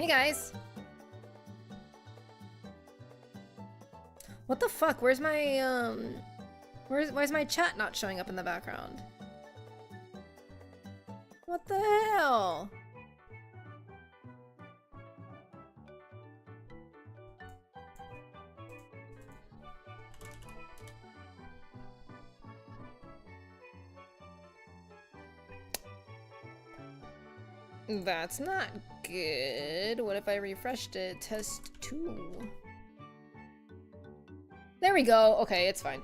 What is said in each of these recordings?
Hey guys. What the fuck? Where's my where's my chat not showing up in the background? What the hell? That's not good. What if I refreshed it? Test 2. There we go. Okay, it's fine.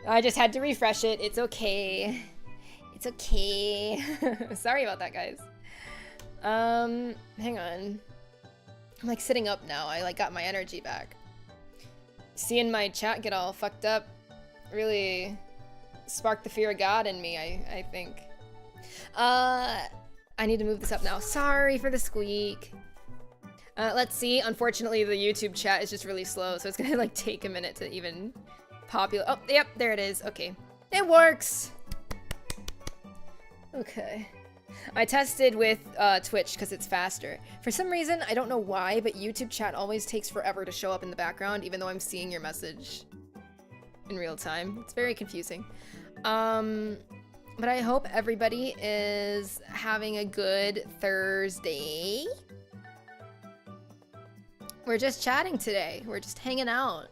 I just had to refresh it. It's okay. It's okay. Sorry about that, guys. Hang on. I'm like sitting up now. I like got my energy back. Seeing my chat get all fucked up really sparked the fear of God in me, I think. I need to move this up now. Sorry for the squeak. Let's see. Unfortunately, the YouTube chat is just really slow, so it's gonna like take a minute to even populate. Oh, yep, there it is. Okay. It works! Okay. I tested with Twitch because it's faster. For some reason, I don't know why, but YouTube chat always takes forever to show up in the background, even though I'm seeing your message in real time. It's very confusing. But I hope everybody is having a good Thursday. We're just chatting today. We're just hanging out.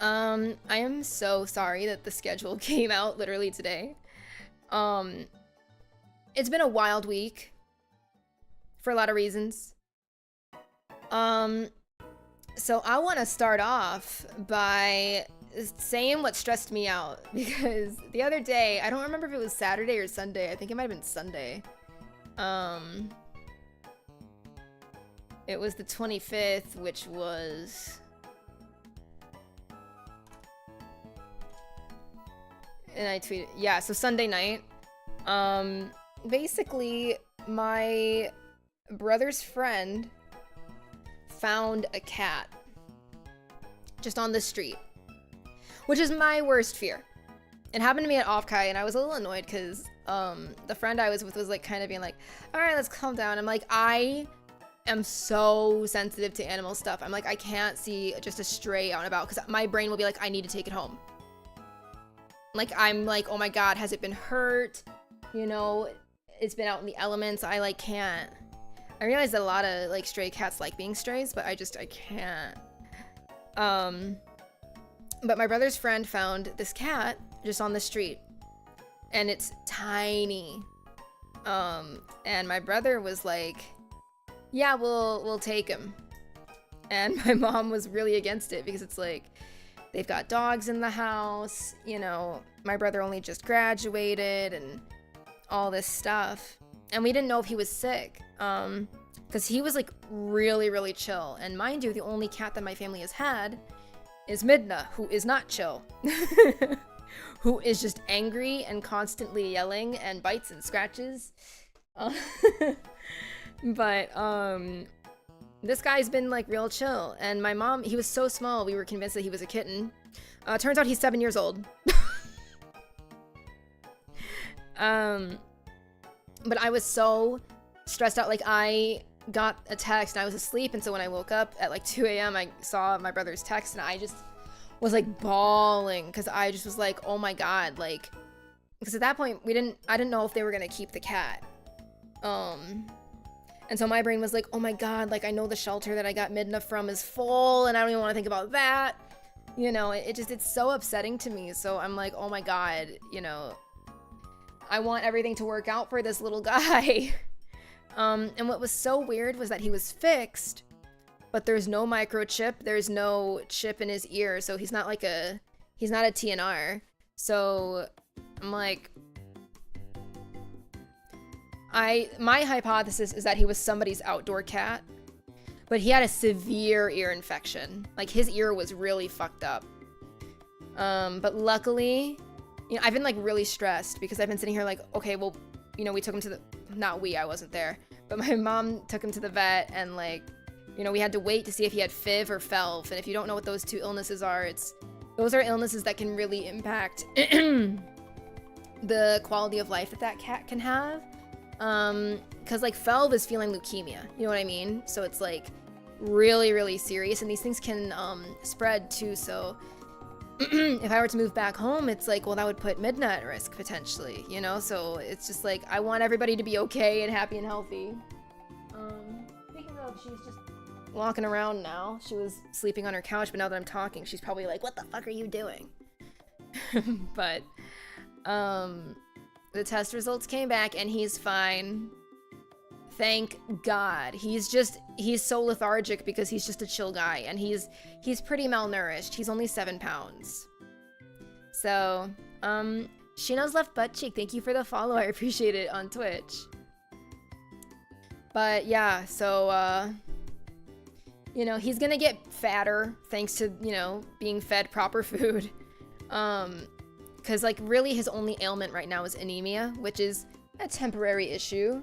I am so sorry that the schedule came out literally today. It's been a wild week for a lot of reasons. So I want to start off by saying what stressed me out, because the other day, I don't remember if it was Saturday or Sunday. I think it might have been Sunday. It was the 25th, which was... And I tweeted, yeah, so Sunday night. Basically, my brother's friend found a cat just on the street, which is my worst fear. It happened to me at Offkai, and I was a little annoyed because the friend I was with was like kind of being like, all right, let's calm down. I'm like, I am so sensitive to animal stuff. I'm like, I can't see just a stray out and about because my brain will be like, I need to take it home. Like, I'm like, oh my God, has it been hurt? You know, it's been out in the elements. I like can't. I realize that a lot of like stray cats like being strays, but I can't. But my brother's friend found this cat just on the street, and it's tiny. And my brother was like, yeah, we'll take him. And my mom was really against it because it's like, they've got dogs in the house, you know, my brother only just graduated and all this stuff. And we didn't know if he was sick, because he was like really, really chill. And mind you, the only cat that my family has had is Midna, who is not chill. Who is just angry and constantly yelling and bites and scratches. But this guy's been like real chill. And my mom, he was so small, we were convinced that he was a kitten. Turns out he's 7 years old. But I was so stressed out. Like, I got a text and I was asleep, and so when I woke up at like 2 a.m. I saw my brother's text, and I just was like bawling because I just was like, oh my God, like, because at that point I didn't know if they were gonna keep the cat. And so my brain was like, oh my God, like, I know the shelter that I got Midna from is full, and I don't even want to think about that. You know, it's so upsetting to me. So I'm like, oh my God, you know, I want everything to work out for this little guy. And what was so weird was that he was fixed, but there's no microchip. There's no chip in his ear. So he's not a TNR. So I'm like, my hypothesis is that he was somebody's outdoor cat, but he had a severe ear infection. Like, his ear was really fucked up. But luckily, you know, I've been like really stressed because I've been sitting here like, okay, well, you know, we took him to I wasn't there, but my mom took him to the vet, and like, you know, we had to wait to see if he had FIV or FELF. And if you don't know what those two illnesses are, those are illnesses that can really impact the quality of life that cat can have. Because like Felv is feeling leukemia, you know what I mean? So it's like really, really serious, and these things can spread too. So if I were to move back home, it's like, well, that would put Midna at risk potentially, you know? So it's just like, I want everybody to be okay and happy and healthy. Speaking of, she's just walking around now. She was sleeping on her couch, but now that I'm talking, she's probably like, what the fuck are you doing? But the test results came back and he's fine. Thank God. He's so lethargic because he's just a chill guy, and he's pretty malnourished. He's only 7 pounds. So, Shino's left butt cheek. Thank you for the follow. I appreciate it on Twitch. But yeah, so, you know, he's gonna get fatter thanks to, you know, being fed proper food. Because like really his only ailment right now is anemia, which is a temporary issue.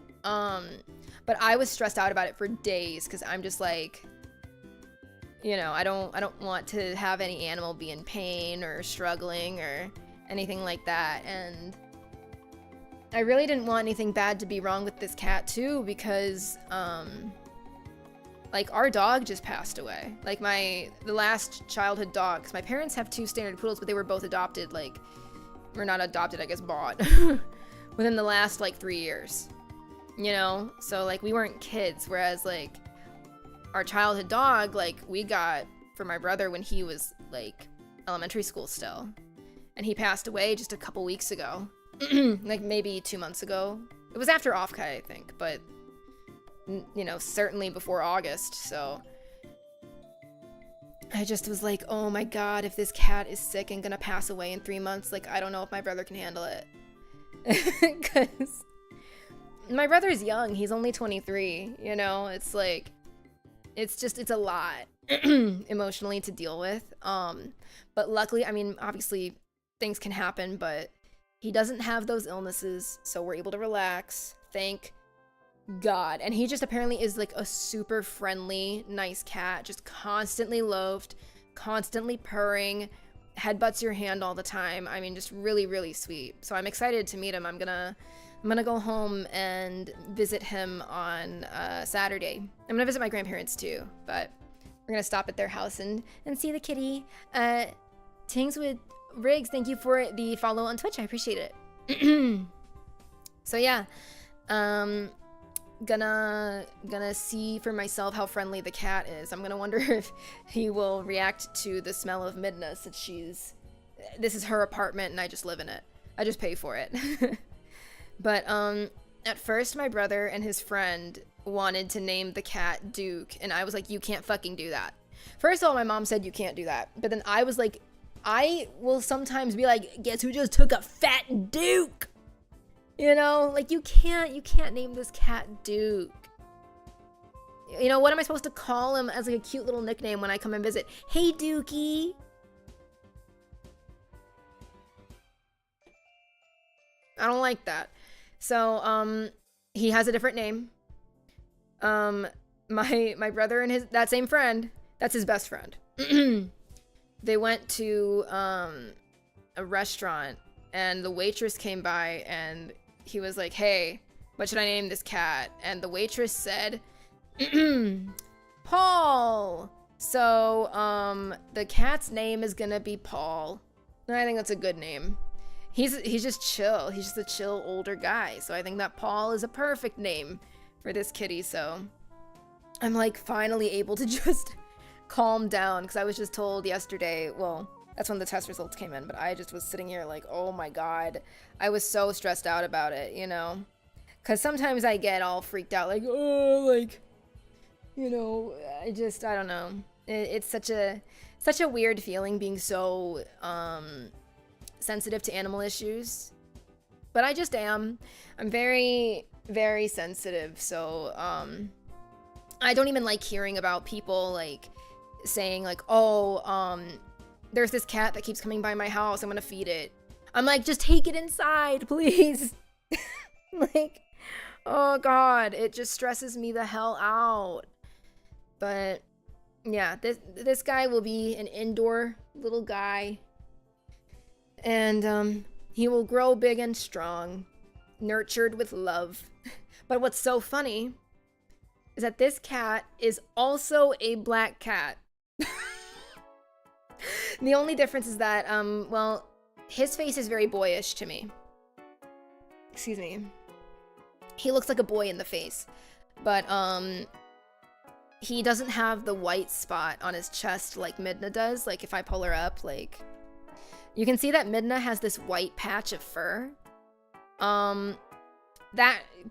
But I was stressed out about it for days because I'm just like, you know, I don't want to have any animal be in pain or struggling or anything like that. And I really didn't want anything bad to be wrong with this cat too, because like our dog just passed away. Like the last childhood dog, because my parents have 2 standard poodles, but they were both adopted, like, or not adopted, I guess bought within the last like 3 years. You know, so like we weren't kids, whereas like our childhood dog, like we got for my brother when he was like elementary school still, and he passed away just a couple weeks ago. Like maybe 2 months ago. It was after Offkai, I think, but you know, certainly before August. So I just was like, oh my God, if this cat is sick and gonna pass away in 3 months, like I don't know if my brother can handle it. Because my brother's young, he's only 23, you know, it's like, it's a lot emotionally to deal with. But luckily, I mean, obviously things can happen, but he doesn't have those illnesses, so we're able to relax, thank God. And he just apparently is like a super friendly, nice cat, just constantly loafed, constantly purring, headbutts your hand all the time. I mean, just really, really sweet. So I'm excited to meet him. I'm gonna go home and visit him on Saturday. I'm gonna visit my grandparents too, but we're gonna stop at their house and see the kitty. Tings with Riggs, thank you for the follow on Twitch. I appreciate it. So yeah, gonna see for myself how friendly the cat is. I'm gonna wonder if he will react to the smell of Midna, since this is her apartment and I just live in it. I just pay for it. But at first my brother and his friend wanted to name the cat Duke, and I was like, you can't fucking do that. First of all, my mom said you can't do that, but then I was like, I will sometimes be like, guess who just took a fat Duke? You know, like you can't name this cat Duke. You know, what am I supposed to call him as like a cute little nickname when I come and visit? Hey, Dookie. I don't like that. So, he has a different name. My brother and that same friend, that's his best friend. They went to, a restaurant, and the waitress came by, and he was like, hey, what should I name this cat? And the waitress said, Paul. So, the cat's name is gonna be Paul. And I think that's a good name. He's just chill. He's just a chill older guy. So I think that Paul is a perfect name for this kitty. So I'm like finally able to just calm down, because I was just told yesterday, well, that's when the test results came in, but I just was sitting here like, oh my God, I was so stressed out about it, you know, because sometimes I get all freaked out, like, oh, like, you know, I don't know. It's such a weird feeling being so, sensitive to animal issues, but I just am. I'm very, very sensitive, so I don't even like hearing about people like saying like, oh, there's this cat that keeps coming by my house, I'm gonna feed it. I'm like, just take it inside, please. Like, oh God, it just stresses me the hell out. But yeah, this guy will be an indoor little guy. And he will grow big and strong, nurtured with love. But what's so funny is that this cat is also a black cat. The only difference is that, well, his face is very boyish to me. Excuse me. He looks like a boy in the face. But, he doesn't have the white spot on his chest like Midna does. Like, if I pull her up, like... You can see that Midna has this white patch of fur. That...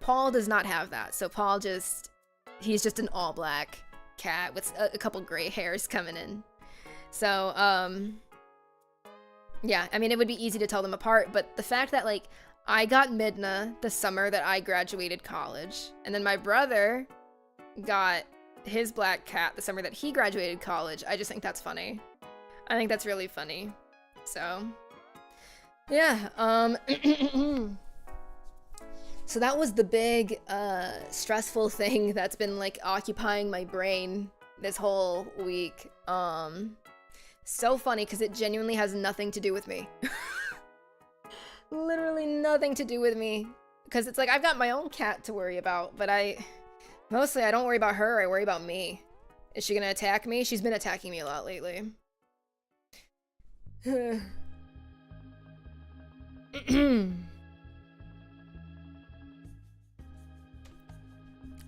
Paul does not have that. So Paul just... He's just an all-black cat with a couple gray hairs coming in. So, yeah, I mean, it would be easy to tell them apart, but the fact that, like, I got Midna the summer that I graduated college, and then my brother got his black cat the summer that he graduated college, I just think that's funny. I think that's really funny. So, yeah, so that was the big, stressful thing that's been, like, occupying my brain this whole week. So funny, because it genuinely has nothing to do with me. Literally nothing to do with me. Because it's like, I've got my own cat to worry about, but mostly I don't worry about her, I worry about me. Is she gonna attack me? She's been attacking me a lot lately.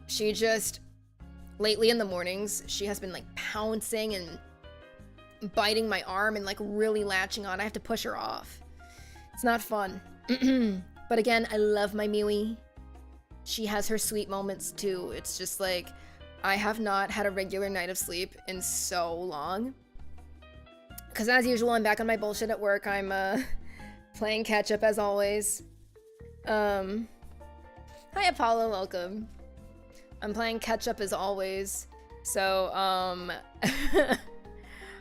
She just, lately in the mornings, she has been like pouncing and biting my arm and like really latching on. I have to push her off. It's not fun. But again, I love my Miwi. She has her sweet moments too. It's just like, I have not had a regular night of sleep in so long. Because as usual, I'm back on my bullshit at work. I'm playing catch up as always. Hi Apollo, welcome. I'm playing catch up as always. So,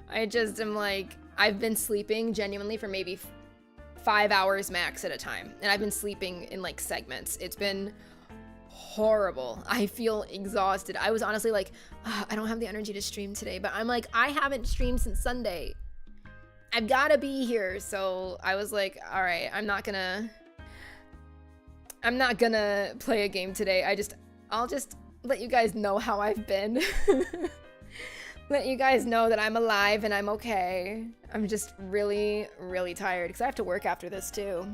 I just am like, I've been sleeping genuinely for maybe 5 hours max at a time. And I've been sleeping in like segments. It's been horrible. I feel exhausted. I was honestly like, I don't have the energy to stream today, but I'm like, I haven't streamed since Sunday. I've gotta be here. So I was like, all right, I'm not gonna play a game today. I'll just let you guys know how I've been. Let you guys know that I'm alive and I'm okay. I'm just really, really tired because I have to work after this too.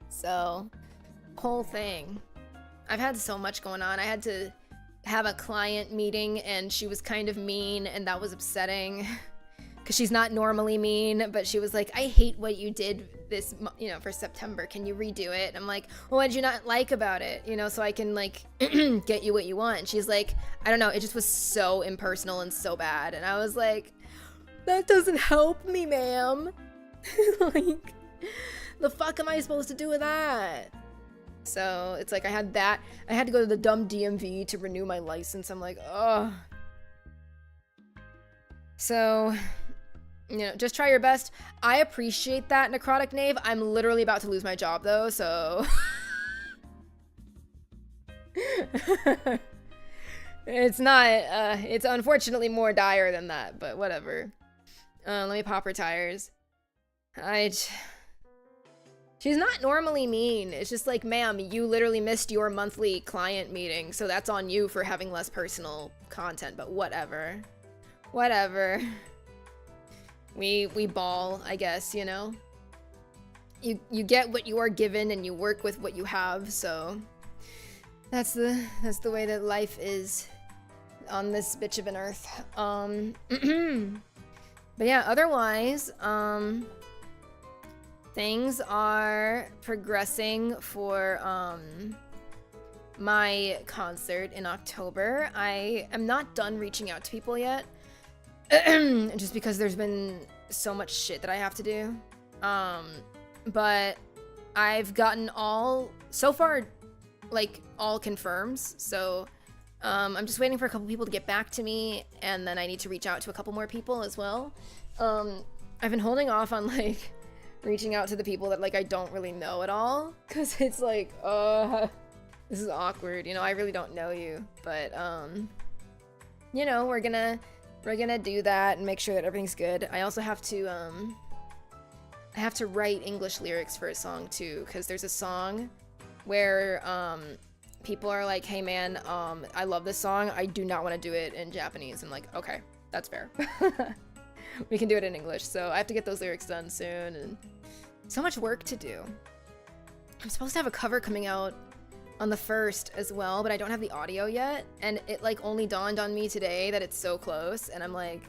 So, whole thing. I've had so much going on. I had to have a client meeting and she was kind of mean and that was upsetting because she's not normally mean, but she was like, I hate what you did this, for September. Can you redo it? And I'm like, well, what did you not like about it? So I can like get you what you want. And she's like, I don't know. It just was so impersonal and so bad. And I was like, that doesn't help me, ma'am. Like, the fuck am I supposed to do with that? So it's like I had to go to the dumb DMV to renew my license. I'm like, oh. So, just try your best. I appreciate that, Necrotic Knave. I'm literally about to lose my job though, so. It's not, it's unfortunately more dire than that, but whatever. Let me pop her tires. She's not normally mean. It's just like, ma'am, you literally missed your monthly client meeting, so that's on you for having less personal content, but whatever. Whatever. We ball, I guess, You get what you are given and you work with what you have, so that's the way that life is on this bitch of an earth. But yeah, otherwise, things are progressing for my concert in October. I am not done reaching out to people yet. Just because there's been so much shit that I have to do. But I've gotten so far, like, all confirms. So, I'm just waiting for a couple people to get back to me, and then I need to reach out to a couple more people as well. I've been holding off on, like, reaching out to the people that, like, I don't really know at all. Because it's like, this is awkward. I really don't know you. But, we're gonna do that and make sure that everything's good. I also have to, I have to write English lyrics for a song too, because there's a song where, people are like, hey man, I love this song, I do not want to do it in Japanese. I'm like, okay, that's fair. We can do it in English. So I have to get those lyrics done soon, and so much work to do. I'm supposed to have a cover coming out on the 1st as well, but I don't have the audio yet, and it like only dawned on me today that it's so close, and I'm like,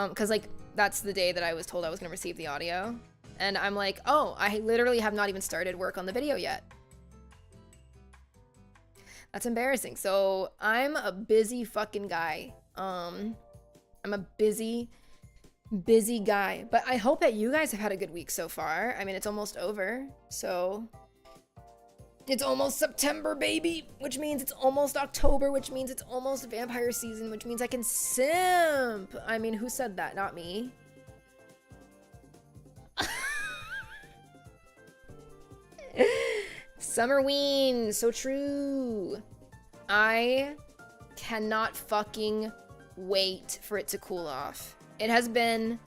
because like that's the day that I was told I was gonna receive the audio, and I'm like, oh, I literally have not even started work on the video yet. That's embarrassing. So I'm a busy fucking guy. I'm a busy guy, but I hope that you guys have had a good week so far. I mean, it's almost over, so it's almost September, baby, which means it's almost October, which means it's almost vampire season, which means I can simp. I mean, who said that? Not me. Summerween, so true. I cannot fucking wait for it to cool off. It has been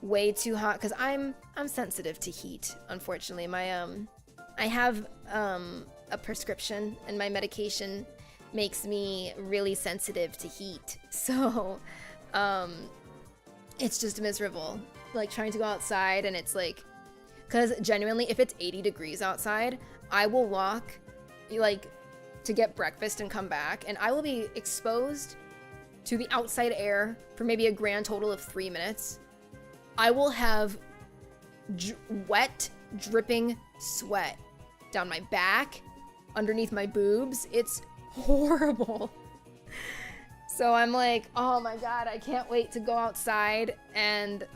way too hot because I'm sensitive to heat, unfortunately. My I have a prescription, and my medication makes me really sensitive to heat. So it's just miserable, like trying to go outside, and it's like, because genuinely, if it's 80 degrees outside, I will walk like to get breakfast and come back, and I will be exposed to the outside air for maybe a grand total of 3 minutes. I will have wet, dripping sweat down my back, underneath my boobs. It's horrible. So I'm like, oh my god, I can't wait to go outside and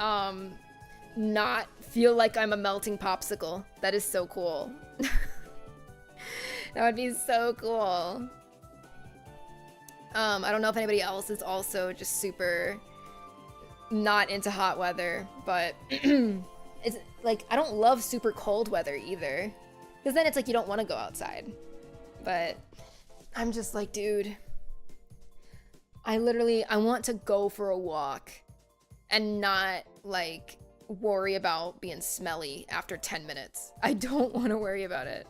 not feel like I'm a melting popsicle. That is so cool. That would be so cool. I don't know if anybody else is also just super not into hot weather, but it's like, I don't love super cold weather either, because then it's like you don't want to go outside. But I'm just like, dude, I want to go for a walk and not like worry about being smelly after 10 minutes. I don't want to worry about it.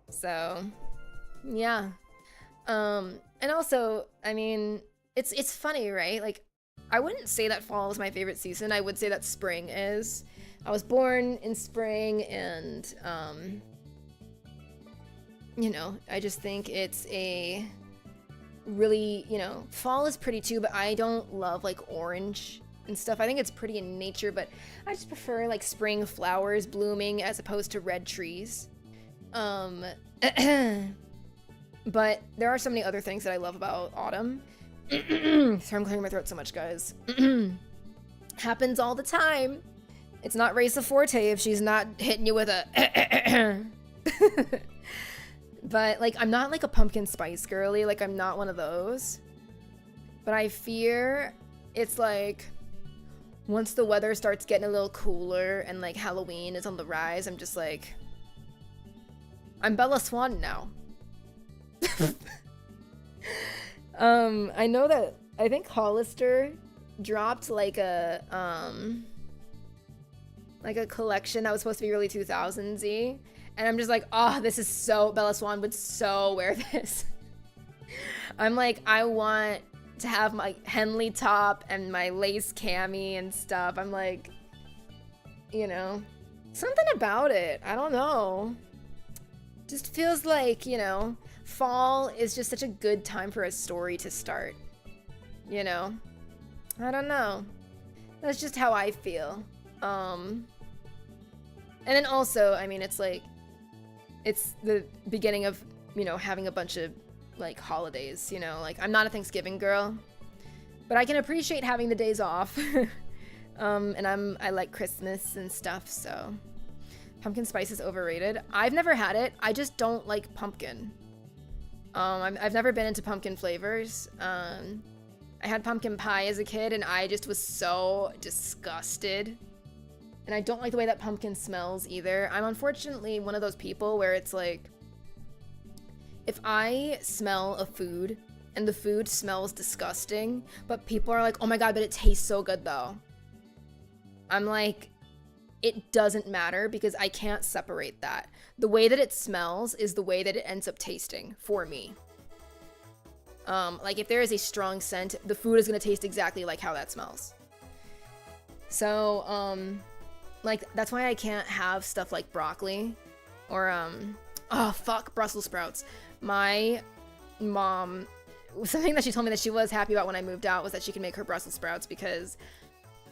So yeah. And also, I mean, it's funny, right? Like, I wouldn't say that fall is my favorite season. I would say that spring is. I was born in spring, and you know, I just think it's a really, you know, fall is pretty too, but I don't love like orange and stuff. I think it's pretty in nature, but I just prefer like spring flowers blooming as opposed to red trees. But there are so many other things that I love about autumn. Sorry, I'm clearing my throat so much, guys. Happens all the time. It's not Reisa Forte if she's not hitting you with a But like, I'm not like a pumpkin spice girly. Like, I'm not one of those. But I fear it's like, once the weather starts getting a little cooler and like Halloween is on the rise, I'm just like, I'm Bella Swan now. I know that, I think Hollister dropped like a collection that was supposed to be really 2000s-y, and I'm just like, oh, this is so, Bella Swan would so wear this. I'm like, I want to have my Henley top and my lace cami and stuff. I'm like, you know, something about it, I don't know, just feels like, you know, fall is just such a good time for a story to start, you know? I don't know. That's just how I feel. And then also, I mean, it's like, it's the beginning of, you know, having a bunch of like holidays, you know? Like, I'm not a Thanksgiving girl, but I can appreciate having the days off. And I like Christmas and stuff, so pumpkin spice is overrated. I've never had it. I just don't like pumpkin. I've never been into pumpkin flavors. I had pumpkin pie as a kid, and I just was so disgusted. And I don't like the way that pumpkin smells either. I'm unfortunately one of those people where it's like, if I smell a food and the food smells disgusting, but people are like, oh my god, but it tastes so good though, I'm like, it doesn't matter because I can't separate that. The way that it smells is the way that it ends up tasting for me. Like if there is a strong scent, the food is going to taste exactly like how that smells. So, like that's why I can't have stuff like broccoli or, oh fuck, Brussels sprouts. My mom, something that she told me that she was happy about when I moved out was that she can make her Brussels sprouts because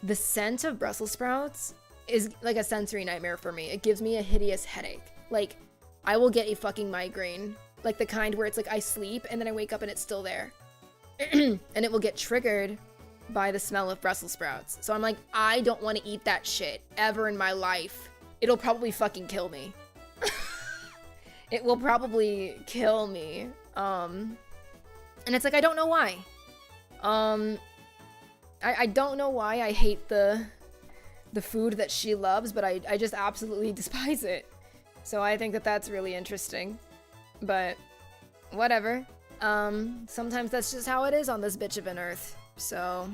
the scent of Brussels sprouts is like a sensory nightmare for me. It gives me a hideous headache. Like, I will get a fucking migraine. Like the kind where it's like I sleep and then I wake up and it's still there. And it will get triggered by the smell of Brussels sprouts. So I'm like, I don't want to eat that shit ever in my life. It'll probably fucking kill me. It will probably kill me. And it's like, I don't know why. I don't know why I hate the food that she loves, but I just absolutely despise it. So I think that that's really interesting. But whatever. Sometimes that's just how it is on this bitch of an earth. So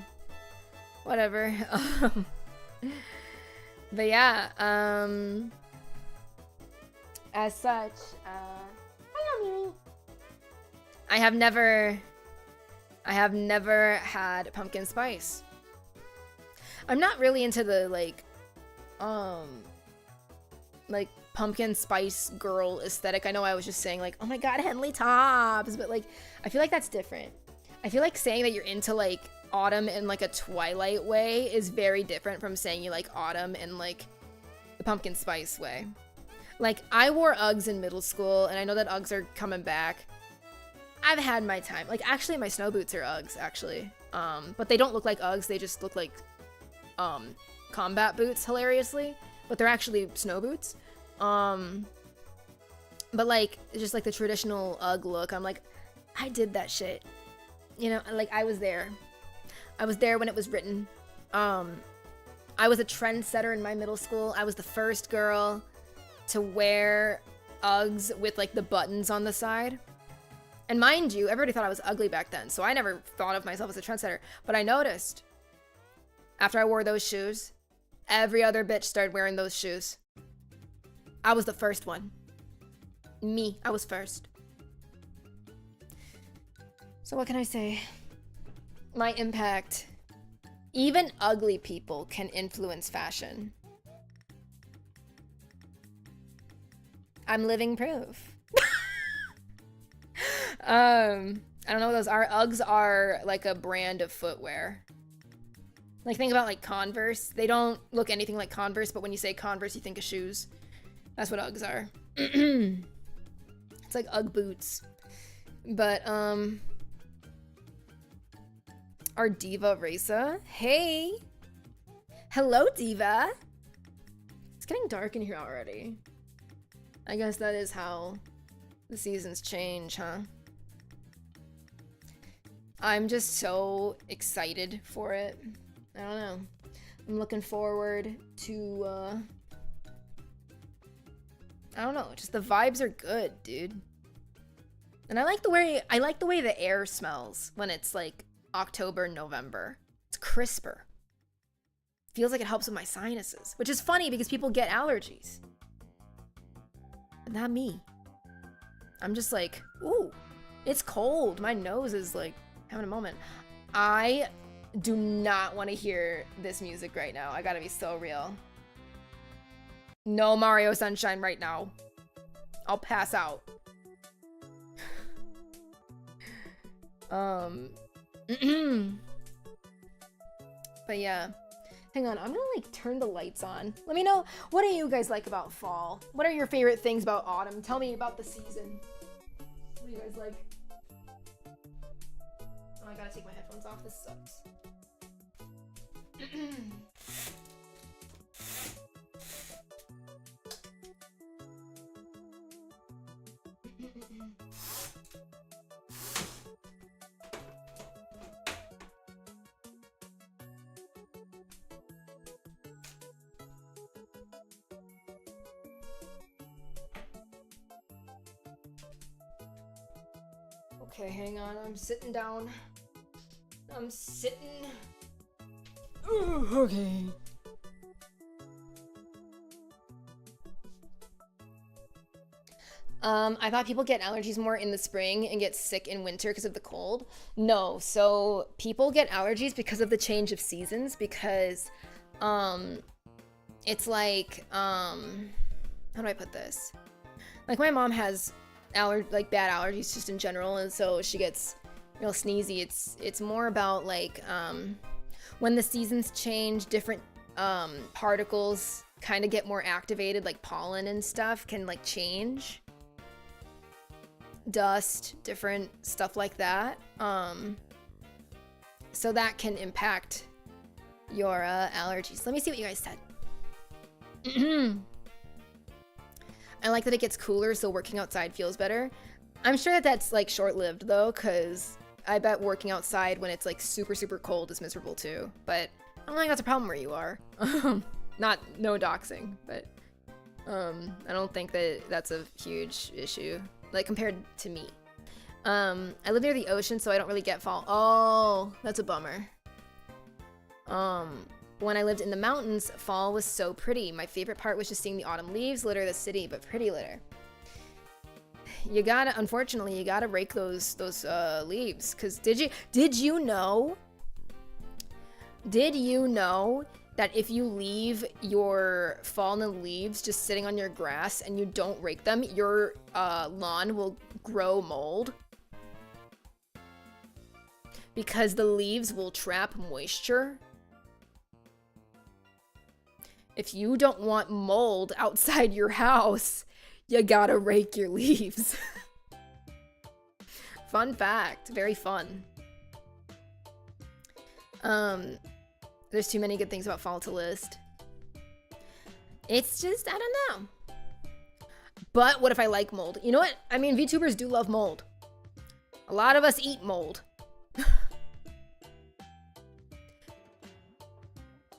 whatever. But yeah, as such, hello, Mimi. I have never had pumpkin spice. I'm not really into the like pumpkin spice girl aesthetic. I know I was just saying like, oh my god, Henley tops, but like I feel like that's different. I feel like saying that you're into like autumn in like a Twilight way is very different from saying you like autumn in like the pumpkin spice way. Like I wore Uggs in middle school and I know that Uggs are coming back. I've had my time. Like actually my snow boots are Uggs actually. But they don't look like Uggs, they just look like combat boots hilariously, but they're actually snow boots. But like just like the traditional Ugg look, I'm like, I did that shit. You know, like I was there when it was written. I was a trendsetter in my middle school. I was the first girl to wear Uggs with like the buttons on the side. And mind you, everybody thought I was ugly back then, so I never thought of myself as a trendsetter. But I noticed after I wore those shoes, every other bitch started wearing those shoes. I was the first one. Me, I was first. So what can I say? My impact. Even ugly people can influence fashion. I'm living proof. I don't know what those are. Uggs are like a brand of footwear. Like think about like Converse. They don't look anything like Converse, but when you say Converse, you think of shoes. That's what Uggs are. It's like Ugg boots. But our diva Reisa. Hey. Hello, diva. It's getting dark in here already. I guess that is how the seasons change, huh? I'm just so excited for it. I don't know. I'm looking forward to, I don't know, just the vibes are good, dude. And I like the way the air smells when it's like October, November. It's crisper. Feels like it helps with my sinuses, which is funny because people get allergies. But not me. I'm just like, ooh, it's cold. My nose is like having a moment. I do not want to hear this music right now. I gotta be so real. No Mario Sunshine right now. I'll pass out. But yeah. Hang on, I'm gonna like turn the lights on. Let me know, what do you guys like about fall? What are your favorite things about autumn? Tell me about the season. What do you guys like? Oh, I gotta take my headphones off. This sucks. Okay, hang on. I'm sitting down. I'm sitting. Ooh, okay. I thought people get allergies more in the spring and get sick in winter because of the cold. No, so people get allergies because of the change of seasons, because it's like, how do I put this? Like, my mom has like bad allergies just in general, and so she gets real sneezy. It's more about like when the seasons change, different particles kind of get more activated, like pollen and stuff can like change. Dust, different stuff like that. So that can impact your allergies. Let me see what you guys said. I like that it gets cooler, so working outside feels better. I'm sure that that's like short-lived though, because I bet working outside when it's like super, super cold is miserable too. But I don't think that's a problem where you are. No doxing, but I don't think that that's a huge issue, like compared to me. I live near the ocean, so I don't really get fall. Oh, that's a bummer. When I lived in the mountains, fall was so pretty. My favorite part was just seeing the autumn leaves litter the city, but pretty litter. Unfortunately, you gotta rake those leaves. Cause did you know that if you leave your fallen leaves just sitting on your grass and you don't rake them, your lawn will grow mold? Because the leaves will trap moisture. If you don't want mold outside your house, you gotta rake your leaves. Fun fact, very fun. There's too many good things about fall to list. It's just, I don't know. But what if I like mold? You know what? I mean, VTubers do love mold. A lot of us eat mold.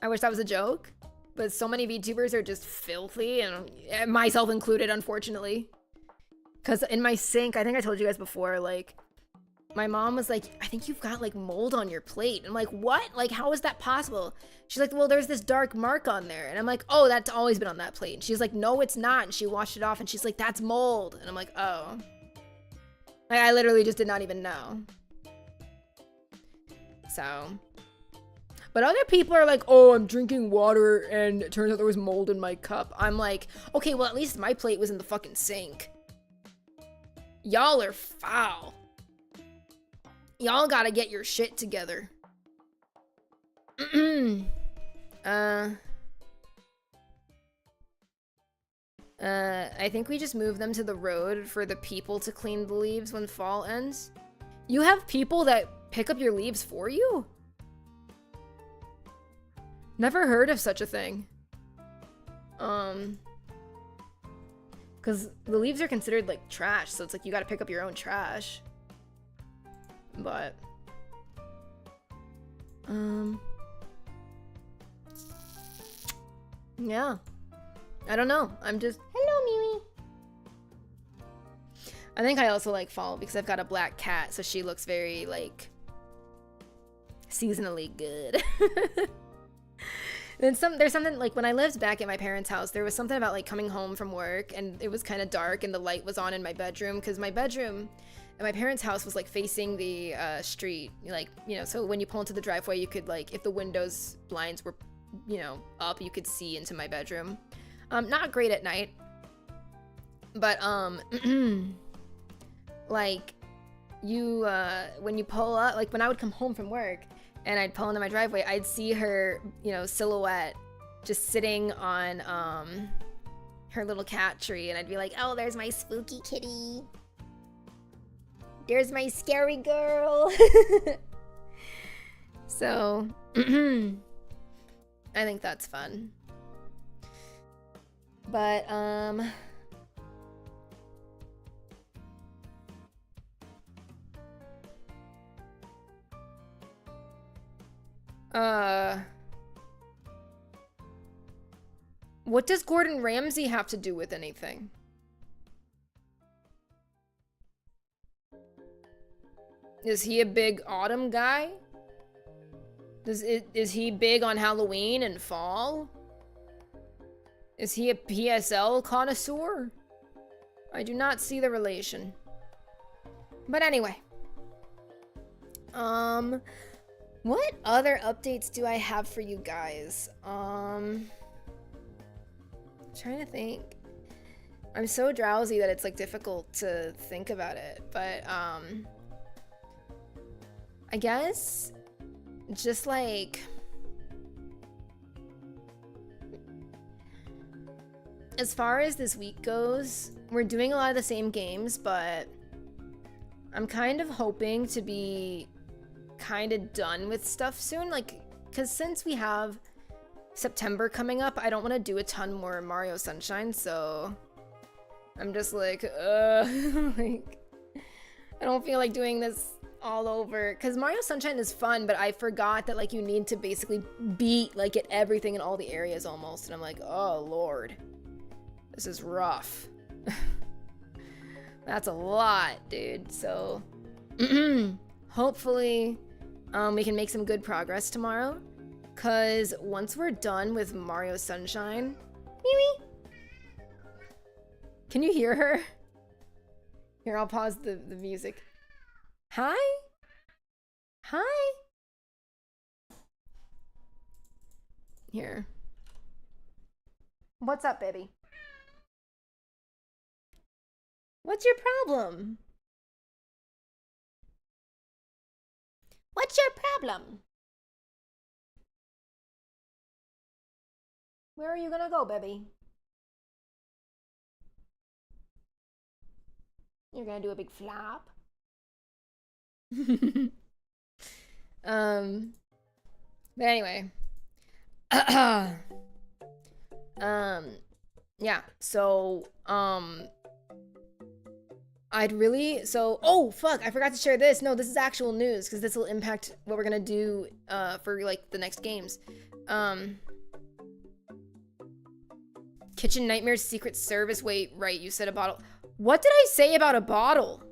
I wish that was a joke, but so many VTubers are just filthy, and myself included, unfortunately. Because in my sink, I think I told you guys before, like, my mom was like, I think you've got like mold on your plate. I'm like, what? Like, how is that possible? She's like, well, there's this dark mark on there. And I'm like, oh, that's always been on that plate. And she's like, no, it's not. And she washed it off and she's like, that's mold. And I'm like, oh. Like, I literally just did not even know. So. But other people are like, oh, I'm drinking water and it turns out there was mold in my cup. I'm like, okay, well, at least my plate was in the fucking sink. Y'all are foul. Y'all gotta get your shit together. I think we just move them to the road for the people to clean the leaves when fall ends. You have people that pick up your leaves for you? Never heard of such a thing. Because the leaves are considered like trash, so it's like you gotta pick up your own trash. But yeah, I don't know. I'm just, hello, Mimi. I think I also like fall because I've got a black cat, so she looks very like seasonally good. Then there's something like when I lived back at my parents' house, there was something about like coming home from work and it was kind of dark and the light was on in my bedroom, because my bedroom at my parents' house was like facing the street, like, you know, so when you pull into the driveway, you could like, if the windows blinds were, you know, up, you could see into my bedroom. Not great at night, but like you when you pull up, like when I would come home from work and I'd pull into my driveway, I'd see her, you know, silhouette just sitting on her little cat tree, and I'd be like, oh, there's my spooky kitty. There's my scary girl. So, I think that's fun. But, what does Gordon Ramsay have to do with anything? Is he a big autumn guy? Is he big on Halloween and fall? Is he a PSL connoisseur? I do not see the relation. But anyway. What other updates do I have for you guys? Trying to think. I'm so drowsy that it's like difficult to think about it, but I guess just like as far as this week goes, we're doing a lot of the same games, but I'm kind of hoping to be kind of done with stuff soon, like, because since we have September coming up, I don't want to do a ton more Mario Sunshine, so I'm just like, like, I don't feel like doing this all over, because Mario Sunshine is fun, but I forgot that, like, you need to basically beat, like, get everything in all the areas almost, and I'm like, oh lord, this is rough. That's a lot, dude, so hopefully we can make some good progress tomorrow, because once we're done with Mario Sunshine, Mimi, can you hear her? Here, I'll pause the music. Hi? Hi? Here. What's up, baby? What's your problem? What's your problem? Where are you gonna go, baby? You're gonna do a big flop? But anyway. Yeah, so, oh, fuck, I forgot to share this. No, this is actual news, because this will impact what we're gonna do, for, like, the next games. Kitchen Nightmares Secret Service. Wait, right, you said a bottle. What did I say about a bottle?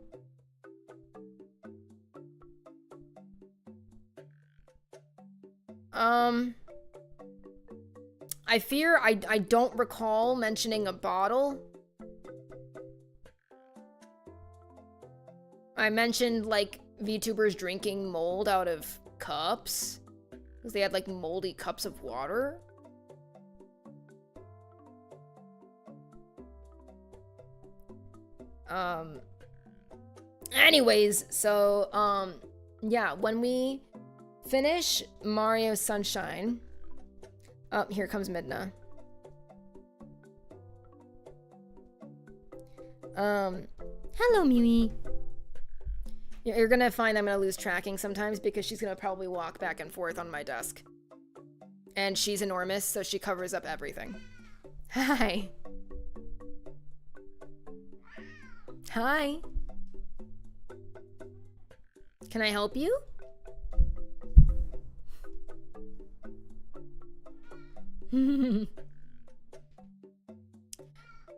I fear I don't recall mentioning a bottle. I mentioned, like, VTubers drinking mold out of cups, because they had, like, moldy cups of water. Anyways, so, yeah, when we finish Mario Sunshine, oh, here comes Midna. Hello, Mimi. You're gonna find I'm gonna lose tracking sometimes because she's gonna probably walk back and forth on my desk. And she's enormous, so she covers up everything. Hi. Hi. Can I help you?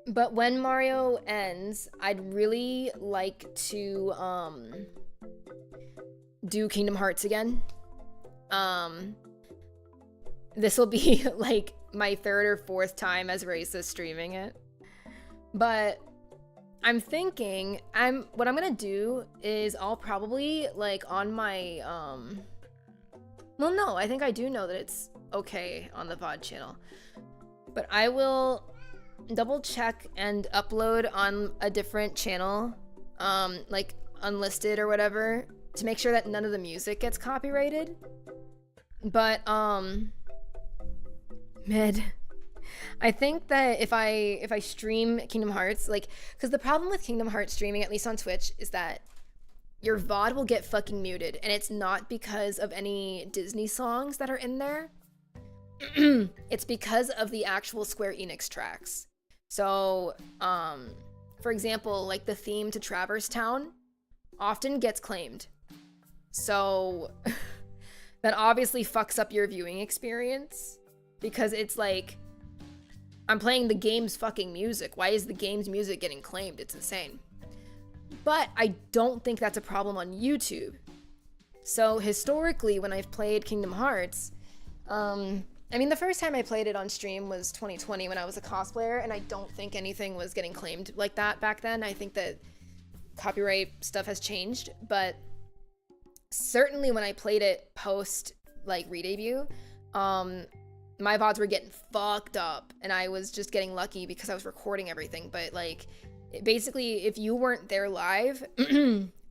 But when Mario ends, I'd really like to do Kingdom Hearts again. This will be like my third or fourth time as Reisa streaming it. But I'm thinking what I'm gonna do is I'll probably, like, on my well, no, I think I do know that it's okay on the VOD channel, but I will double check and upload on a different channel, like unlisted or whatever, to make sure that none of the music gets copyrighted. But mid, I think that if I stream Kingdom Hearts, like, because the problem with Kingdom Hearts streaming, at least on Twitch, is that your VOD will get fucking muted, and it's not because of any Disney songs that are in there. It's because of the actual Square Enix tracks. So, for example, like the theme to Traverse Town often gets claimed. So that obviously fucks up your viewing experience, because it's like, I'm playing the game's fucking music. Why is the game's music getting claimed? It's insane. But I don't think that's a problem on YouTube. So historically, when I've played Kingdom Hearts, I mean, the first time I played it on stream was 2020 when I was a cosplayer, and I don't think anything was getting claimed like that back then. I think that copyright stuff has changed, but certainly when I played it post like re-debut, my VODs were getting fucked up, and I was just getting lucky because I was recording everything. But like, basically, if you weren't there live,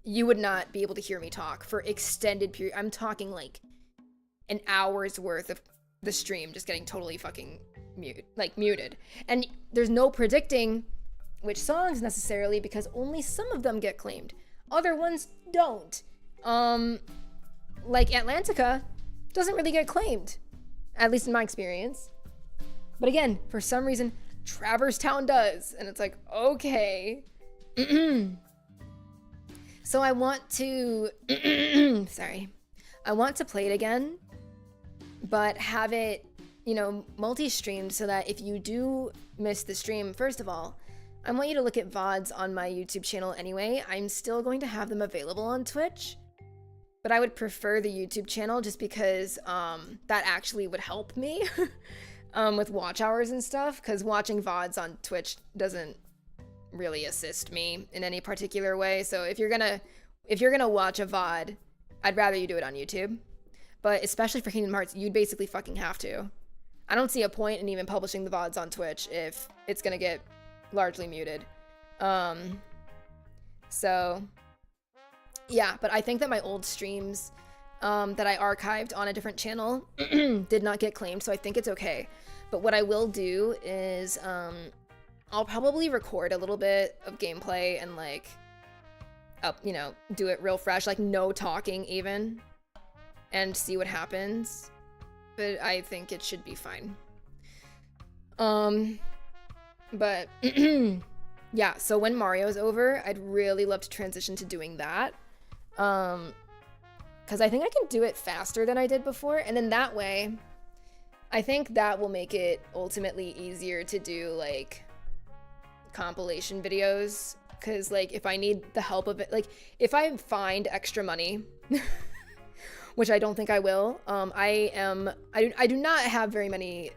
you would not be able to hear me talk for extended period. I'm talking like an hour's worth of the stream just getting totally fucking muted. And there's no predicting which songs necessarily, because only some of them get claimed. Other ones don't. Like Atlantica doesn't really get claimed, at least in my experience. But again, for some reason, Traverse Town does. And it's like, okay. So I want to, sorry. I want to play it again, but have it, you know, multi-streamed so that if you do miss the stream, first of all, I want you to look at VODs on my YouTube channel anyway. I'm still going to have them available on Twitch, but I would prefer the YouTube channel just because that actually would help me with watch hours and stuff, because watching VODs on Twitch doesn't really assist me in any particular way. So if you're gonna watch a VOD, I'd rather you do it on YouTube. But especially for Kingdom Hearts, you'd basically fucking have to. I don't see a point in even publishing the VODs on Twitch if it's gonna get largely muted. So yeah, but I think that my old streams that I archived on a different channel did not get claimed, so I think it's okay. But what I will do is I'll probably record a little bit of gameplay and like you know, do it real fresh, like no talking even, and see what happens. But I think it should be fine. But yeah, so when Mario's over, I'd really love to transition to doing that. Because I think I can do it faster than I did before, and then that way, I think that will make it ultimately easier to do like compilation videos. Because like if I need the help of it, like if I find extra money, which I don't think I will, I do not have very many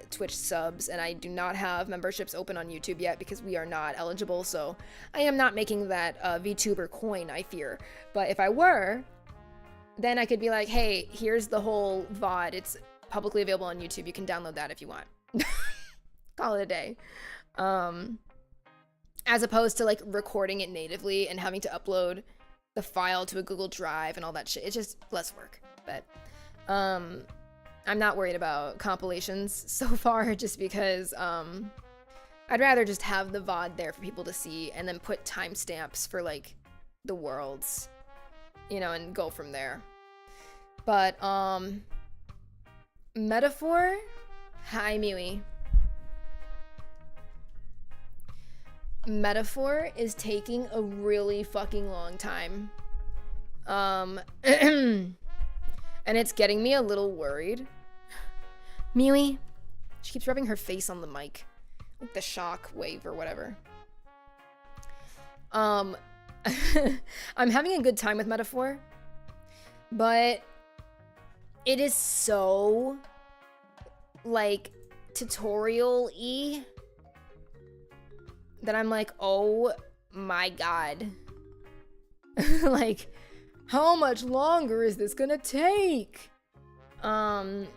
Twitch subs, and I do not have memberships open on YouTube yet because we are not eligible, so I am not making that VTuber coin, I fear. But if I were, then I could be like, hey, here's the whole VOD, it's publicly available on YouTube, you can download that if you want. Call it a day. As opposed to like recording it natively and having to upload the file to a Google Drive and all that shit. It's just less work. But I'm not worried about compilations so far, just because I'd rather just have the VOD there for people to see and then put timestamps for like the worlds, you know, and go from there. But Metaphor, hi Miwi. Metaphor is taking a really fucking long time. And it's getting me a little worried. Miwi, she keeps rubbing her face on the mic, like the shock wave or whatever. I'm having a good time with Metaphor, but it is so like tutorial-y that I'm like, oh my god. Like, how much longer is this gonna take? So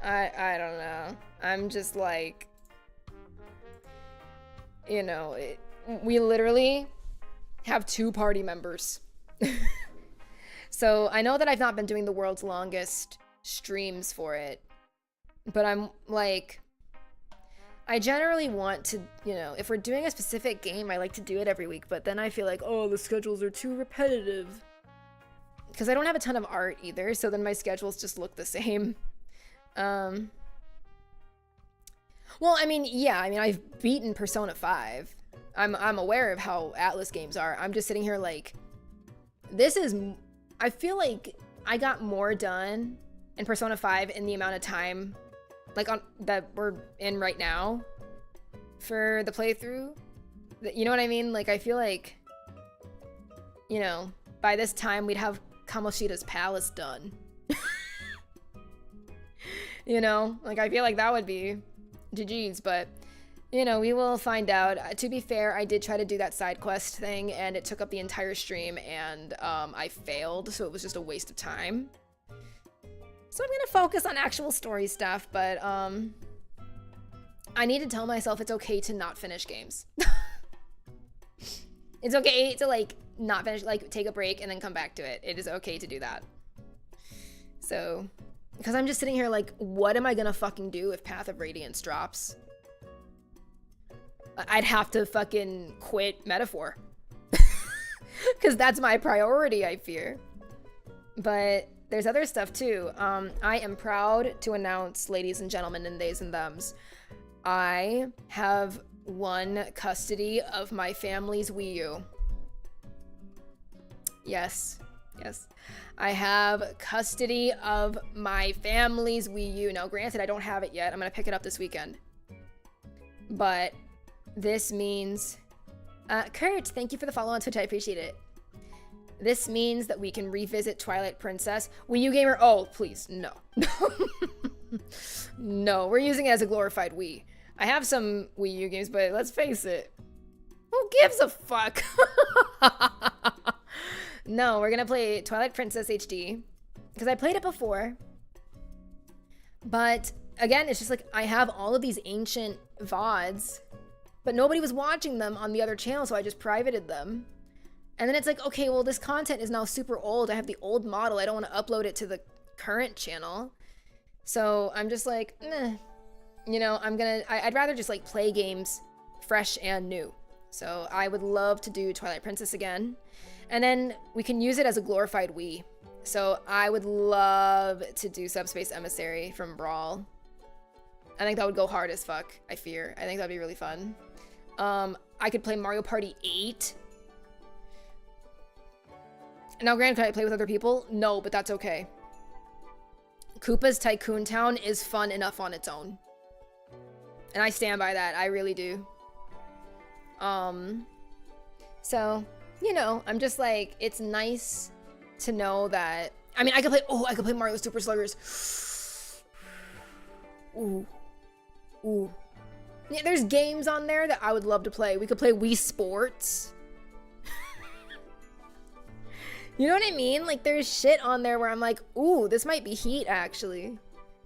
I don't know. I'm just like, you know, we literally have 2 party members. So I know that I've not been doing the world's longest streams for it, but I'm like, I generally want to, you know, if we're doing a specific game, I like to do it every week, but then I feel like, oh, the schedules are too repetitive. Because I don't have a ton of art either, so then my schedules just look the same. Well, I mean, yeah, I mean, I've beaten Persona 5. I'm aware of how Atlas games are. I'm just sitting here like, this is, I feel like I got more done in Persona 5 in the amount of time like on that we're in right now for the playthrough. You know what I mean? Like, I feel like, you know, by this time we'd have Kamoshida's palace done. You know, like I feel like that would be GG's, but you know, we will find out. To be fair, I did try to do that side quest thing and it took up the entire stream and I failed, so it was just a waste of time. So I'm gonna focus on actual story stuff, but I need to tell myself it's okay to not finish games. It's okay to like not finish, like take a break and then come back to it. It is okay to do that. So, because I'm just sitting here like, what am I gonna fucking do if Path of Radiance drops? I'd have to fucking quit Metaphor. Because that's my priority, I fear. But there's other stuff too. I am proud to announce, ladies and gentlemen and theys and thems, I have won custody of my family's Wii U. Yes, yes. I have custody of my family's Wii U. Now, granted, I don't have it yet. I'm gonna pick it up this weekend. But this means... Kurt, thank you for the follow on Twitch. I appreciate it. This means that we can revisit Twilight Princess. Wii U gamer? Oh, please, no. No, we're using it as a glorified Wii. I have some Wii U games, but let's face it. Who gives a fuck? No, we're gonna play Twilight Princess HD. Because I played it before. But, again, it's just like, I have all of these ancient VODs. But nobody was watching them on the other channel, so I just privated them. And then it's like, okay, well, this content is now super old. I have the old model. I don't want to upload it to the current channel. So I'm just like, eh. You know, I'd rather just like play games fresh and new. So I would love to do Twilight Princess again. And then we can use it as a glorified Wii. So I would love to do Subspace Emissary from Brawl. I think that would go hard as fuck, I fear. I think that'd be really fun. I could play Mario Party 8. Now, granted, can I play with other people? No, but that's okay. Koopa's Tycoon Town is fun enough on its own. And I stand by that. I really do. So, you know, I'm just like, it's nice to know that... I mean, I could play Mario Super Sluggers. Ooh. Ooh. Yeah, there's games on there that I would love to play. We could play Wii Sports. You know what I mean? Like, there's shit on there where I'm like, ooh, this might be heat, actually.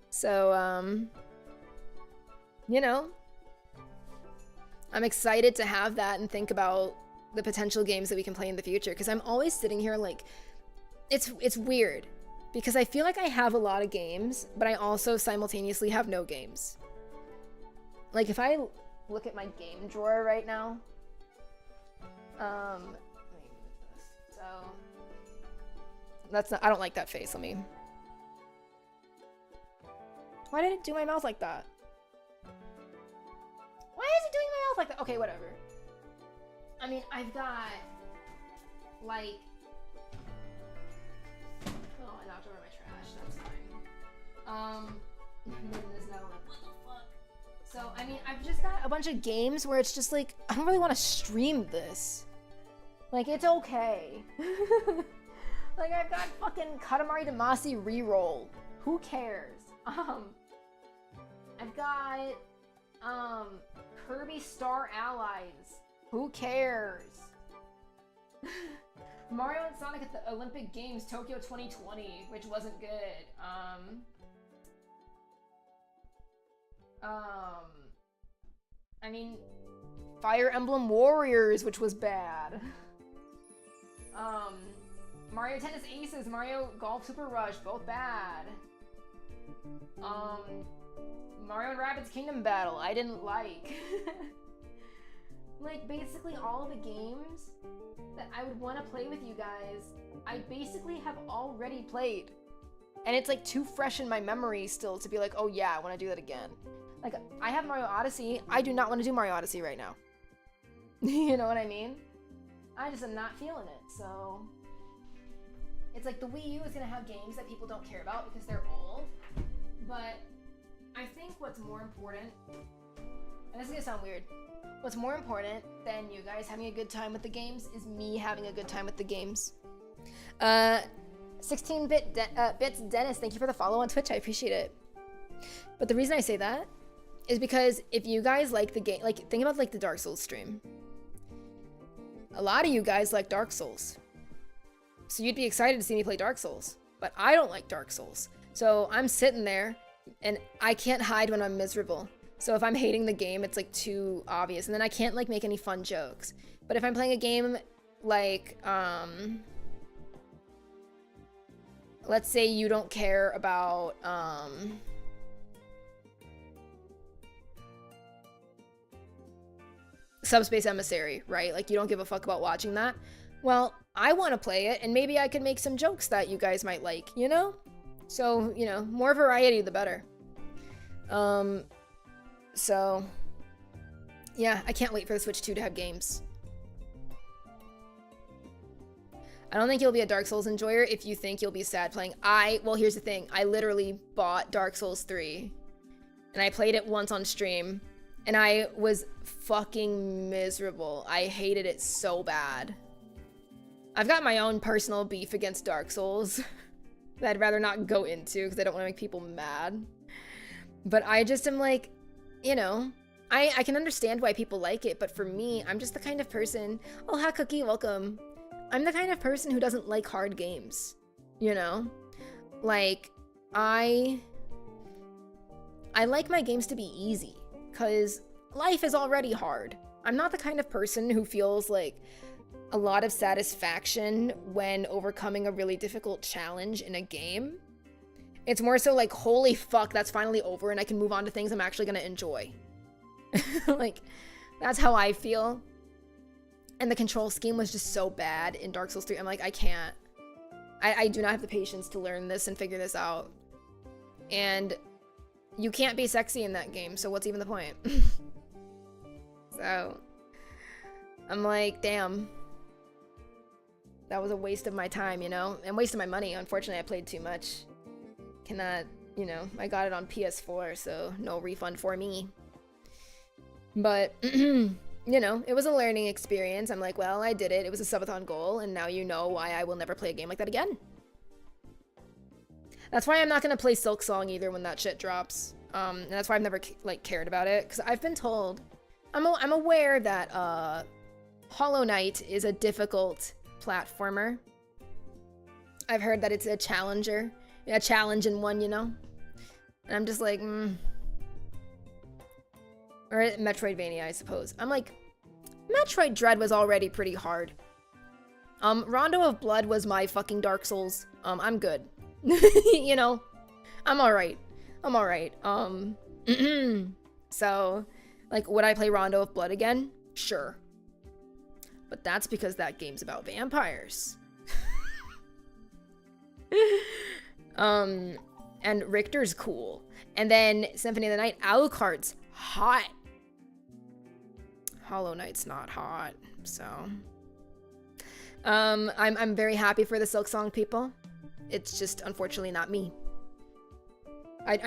So, you know, I'm excited to have that and think about the potential games that we can play in the future. Because I'm always sitting here like, it's weird. Because I feel like I have a lot of games, but I also simultaneously have no games. Like, if I look at my game drawer right now, let me move this. So... that's not, I don't like that face. Let me... Why did it do my mouth like that? Why is it doing my mouth like that? Okay, whatever. I mean, I've got, like... Oh, I knocked over my trash. That's fine. This now, like, what the fuck? So, I mean, I've just got a bunch of games where it's just like, I don't really want to stream this. Like, it's okay. Like, I've got fucking Katamari Damacy reroll. Who cares? I've got, Kirby Star Allies. Who cares? Mario and Sonic at the Olympic Games Tokyo 2020, which wasn't good. I mean, Fire Emblem Warriors, which was bad. Mario Tennis Aces, Mario Golf Super Rush, both bad. Mario and Rabbids Kingdom Battle, I didn't like. Like, basically all of the games that I would want to play with you guys, I basically have already played. And it's like too fresh in my memory still to be like, oh yeah, I want to do that again. Like, I have Mario Odyssey, I do not want to do Mario Odyssey right now. You know what I mean? I just am not feeling it, so... It's like the Wii U is going to have games that people don't care about because they're old. But I think what's more important, and this is going to sound weird, what's more important than you guys having a good time with the games is me having a good time with the games. bits Dennis, thank you for the follow on Twitch. I appreciate it. But the reason I say that is because if you guys like the game, like think about like the Dark Souls stream. A lot of you guys like Dark Souls. So you'd be excited to see me play Dark Souls. But I don't like Dark Souls. So I'm sitting there and I can't hide when I'm miserable. So if I'm hating the game, it's like too obvious. And then I can't like make any fun jokes. But if I'm playing a game like, let's say you don't care about, Subspace Emissary, right? Like you don't give a fuck about watching that. Well, I want to play it and maybe I could make some jokes that you guys might like, you know? So, you know, more variety the better. So yeah, I can't wait for the Switch 2 to have games. I don't think you'll be a Dark Souls enjoyer if you think you'll be sad playing. Well, here's the thing. I literally bought Dark Souls 3 and I played it once on stream and I was fucking miserable. I hated it so bad. I've got my own personal beef against Dark Souls that I'd rather not go into because I don't want to make people mad. But I just am like, you know, I can understand why people like it, but for me, I'm just the kind of person, oh, hi Cookie, welcome. I'm the kind of person who doesn't like hard games, you know? Like, I like my games to be easy, because life is already hard. I'm not the kind of person who feels like a lot of satisfaction when overcoming a really difficult challenge in a game. It's more so like, holy fuck, that's finally over and I can move on to things I'm actually gonna enjoy. Like, that's how I feel. And the control scheme was just so bad in Dark Souls 3. I'm like, I can't. I do not have the patience to learn this and figure this out. And you can't be sexy in that game, so what's even the point? So, I'm like, damn. That was a waste of my time, you know? And waste of my money. Unfortunately, I played too much. Cannot, you know, I got it on PS4, so no refund for me. But, you know, it was a learning experience. I'm like, well, I did it. It was a subathon goal, and now you know why I will never play a game like that again. That's why I'm not gonna play Silk Song either when that shit drops. And that's why I've never, like, cared about it, because I've been told... I'm aware that, Hollow Knight is a difficult platformer. I've heard that it's a challenger. A challenge in one, you know? And I'm just like, Or Metroidvania, I suppose. I'm like, Metroid Dread was already pretty hard. Rondo of Blood was my fucking Dark Souls. I'm good. You know? I'm alright. I'm alright. So, like, would I play Rondo of Blood again? Sure. But that's because that game's about vampires. And Richter's cool. And then Symphony of the Night, Alucard's hot. Hollow Knight's not hot, so. I'm very happy for the Silk Song people. It's just unfortunately not me. I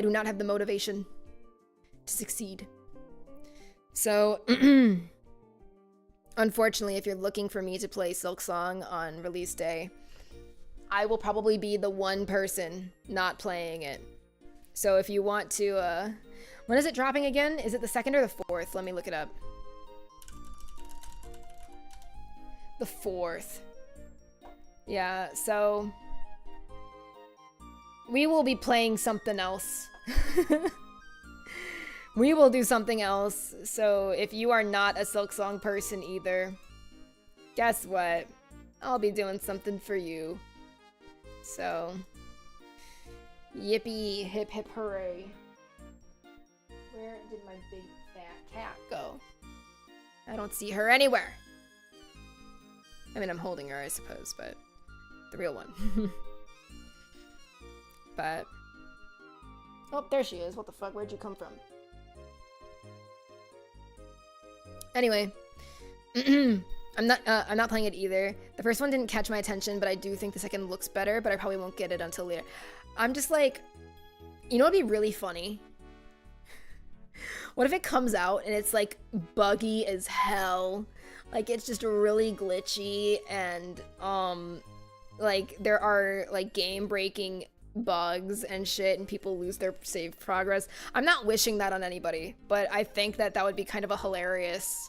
do not have the motivation to succeed. So, unfortunately, if you're looking for me to play Silk Song on release day, I will probably be the one person not playing it. So if you want to, when is it dropping again? Is it the 2nd or the 4th? Let me look it up. The 4th. Yeah, so we will be playing something else. We will do something else. So if you are not a Silk Song person either, guess what? I'll be doing something for you. So, yippee, hip hip hooray. Where did my big fat cat go? I don't see her anywhere. I mean, I'm holding her, I suppose, but the real one. But, oh, there she is. What the fuck? Where'd you come from? Anyway, I'm not playing it either. The first one didn't catch my attention, but I do think the second looks better, but I probably won't get it until later. I'm just like, you know what'd be really funny? What if it comes out and it's like buggy as hell? Like it's just really glitchy and like there are like game breaking bugs and shit and people lose their save progress. I'm not wishing that on anybody, but I think that that would be kind of a hilarious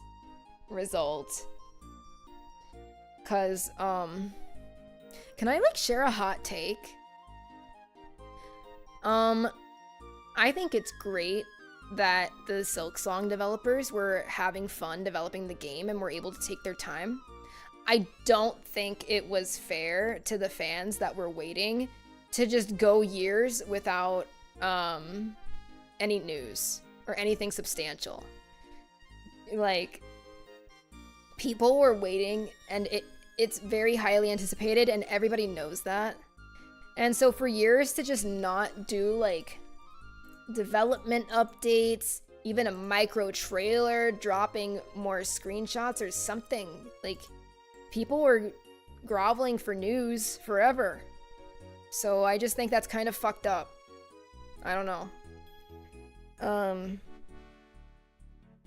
result. Cause can I like share a hot take? I think it's great that the Silk Song developers were having fun developing the game and were able to take their time. I don't think it was fair to the fans that were waiting to just go years without any news or anything substantial. Like, people were waiting, and it's very highly anticipated, and everybody knows that. And so for years to just not do like development updates, even a micro trailer dropping more screenshots or something, like, people were groveling for news forever. So I just think that's kind of fucked up. I don't know.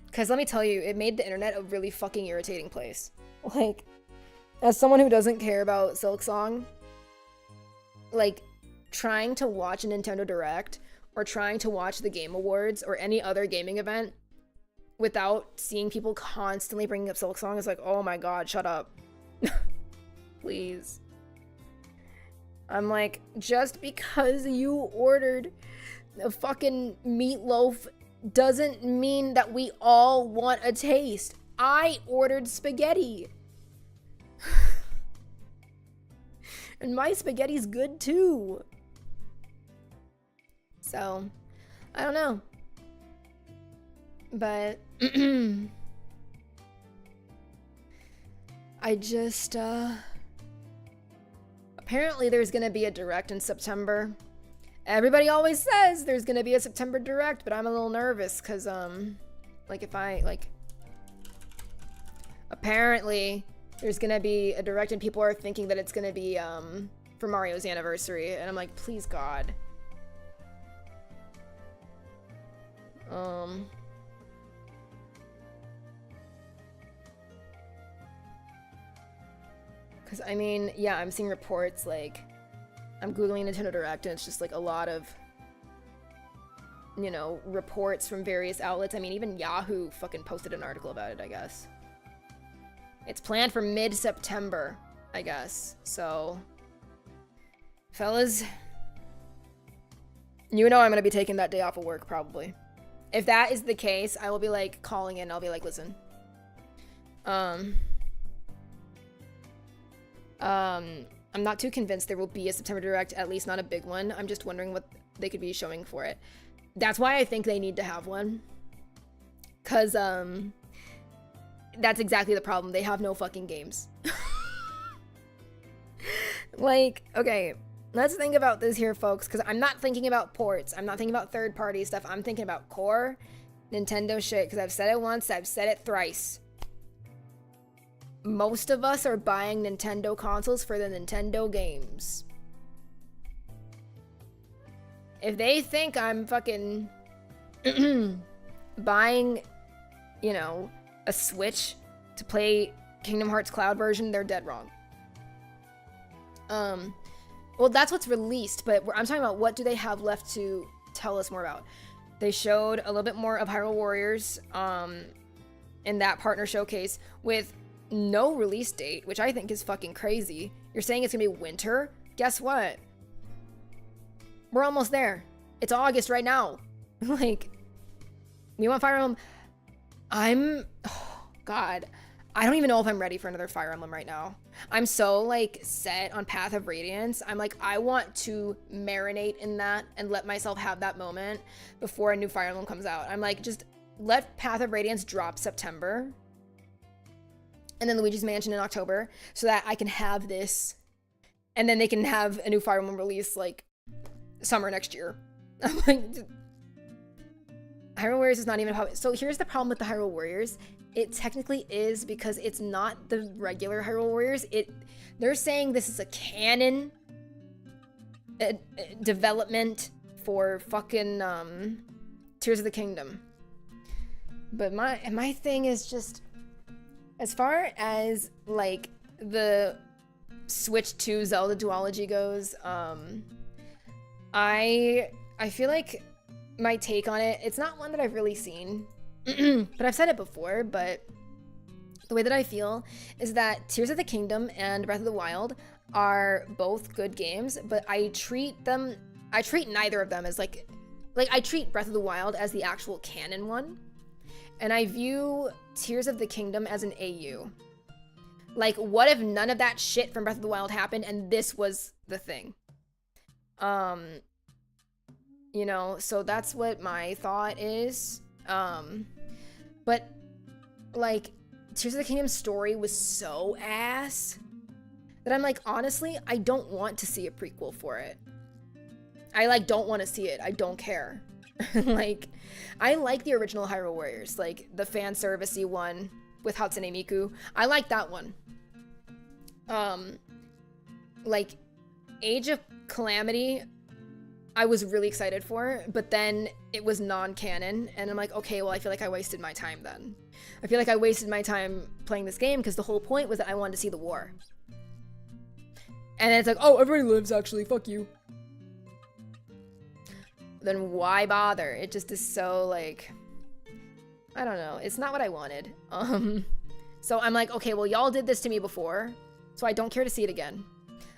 Because let me tell you, it made the internet a really fucking irritating place. Like, as someone who doesn't care about Silksong, like, trying to watch a Nintendo Direct or trying to watch the Game Awards or any other gaming event without seeing people constantly bringing up Silksong is like, oh my god, shut up. Please. I'm like, just because you ordered a fucking meatloaf doesn't mean that we all want a taste. I ordered spaghetti. And my spaghetti's good too. So, I don't know. But I just apparently there's gonna be a direct in September. Everybody always says there's gonna be a September direct, but I'm a little nervous because like, if I like, apparently there's gonna be a direct and people are thinking that it's gonna be for Mario's anniversary, and I'm like, please God. Because, I mean, yeah, I'm seeing reports, like, I'm Googling Nintendo Direct, and it's just, like, a lot of, you know, reports from various outlets. I mean, even Yahoo fucking posted an article about it, I guess. It's planned for mid-September, I guess. So, fellas, you know I'm gonna be taking that day off of work, probably. If that is the case, I will be, like, calling in. I'll be like, listen. I'm not too convinced there will be a September Direct, at least not a big one. I'm just wondering what they could be showing for it. That's why I think they need to have one. Cause, that's exactly the problem. They have no fucking games. Like, okay, let's think about this here, folks, because I'm not thinking about ports. I'm not thinking about third-party stuff. I'm thinking about core Nintendo shit, because I've said it once, I've said it thrice. Most of us are buying Nintendo consoles for the Nintendo games. If they think I'm fucking buying, you know, a Switch to play Kingdom Hearts Cloud version, they're dead wrong. Well, that's what's released, but I'm talking about what do they have left to tell us more about. They showed a little bit more of Hyrule Warriors in that partner showcase with no release date, which I think is fucking crazy. You're saying it's gonna be winter? Guess what? We're almost there. It's August right now. Like, you want Fire Emblem? Oh, God. I don't even know if I'm ready for another Fire Emblem right now. I'm so, like, set on Path of Radiance. I'm like, I want to marinate in that and let myself have that moment before a new Fire Emblem comes out. I'm like, just let Path of Radiance drop September. And then Luigi's Mansion in October, so that I can have this. And then they can have a new Fire Emblem release, like, summer next year. I'm like, Hyrule Warriors is not even a... So here's the problem with the Hyrule Warriors. It technically is, because it's not the regular Hyrule Warriors. They're saying this is a canon development for fucking Tears of the Kingdom. But my thing is just... As far as, like, the Switch 2 Zelda duology goes, I feel like my take on it, it's not one that I've really seen, but I've said it before, but the way that I feel is that Tears of the Kingdom and Breath of the Wild are both good games, but I treat neither of them as like I treat Breath of the Wild as the actual canon one, and I view Tears of the Kingdom as an AU. Like, what if none of that shit from Breath of the Wild happened and this was the thing? You know, so that's what my thought is. But like, Tears of the Kingdom's story was so ass that I'm like, honestly, I don't want to see a prequel for it. I like don't want to see it. I don't care. Like, I like the original Hyrule Warriors, like the fan servicey one with Hatsune Miku. I like that one. Like Age of Calamity, I was really excited for, but then it was non-canon, and I'm like, okay, well, I feel like I wasted my time then. I feel like I wasted my time playing this game because the whole point was that I wanted to see the war. And then it's like, oh, everybody lives actually, fuck you. Then why bother? It just is so like, I don't know. It's not what I wanted. So I'm like, okay, well, y'all did this to me before, so I don't care to see it again.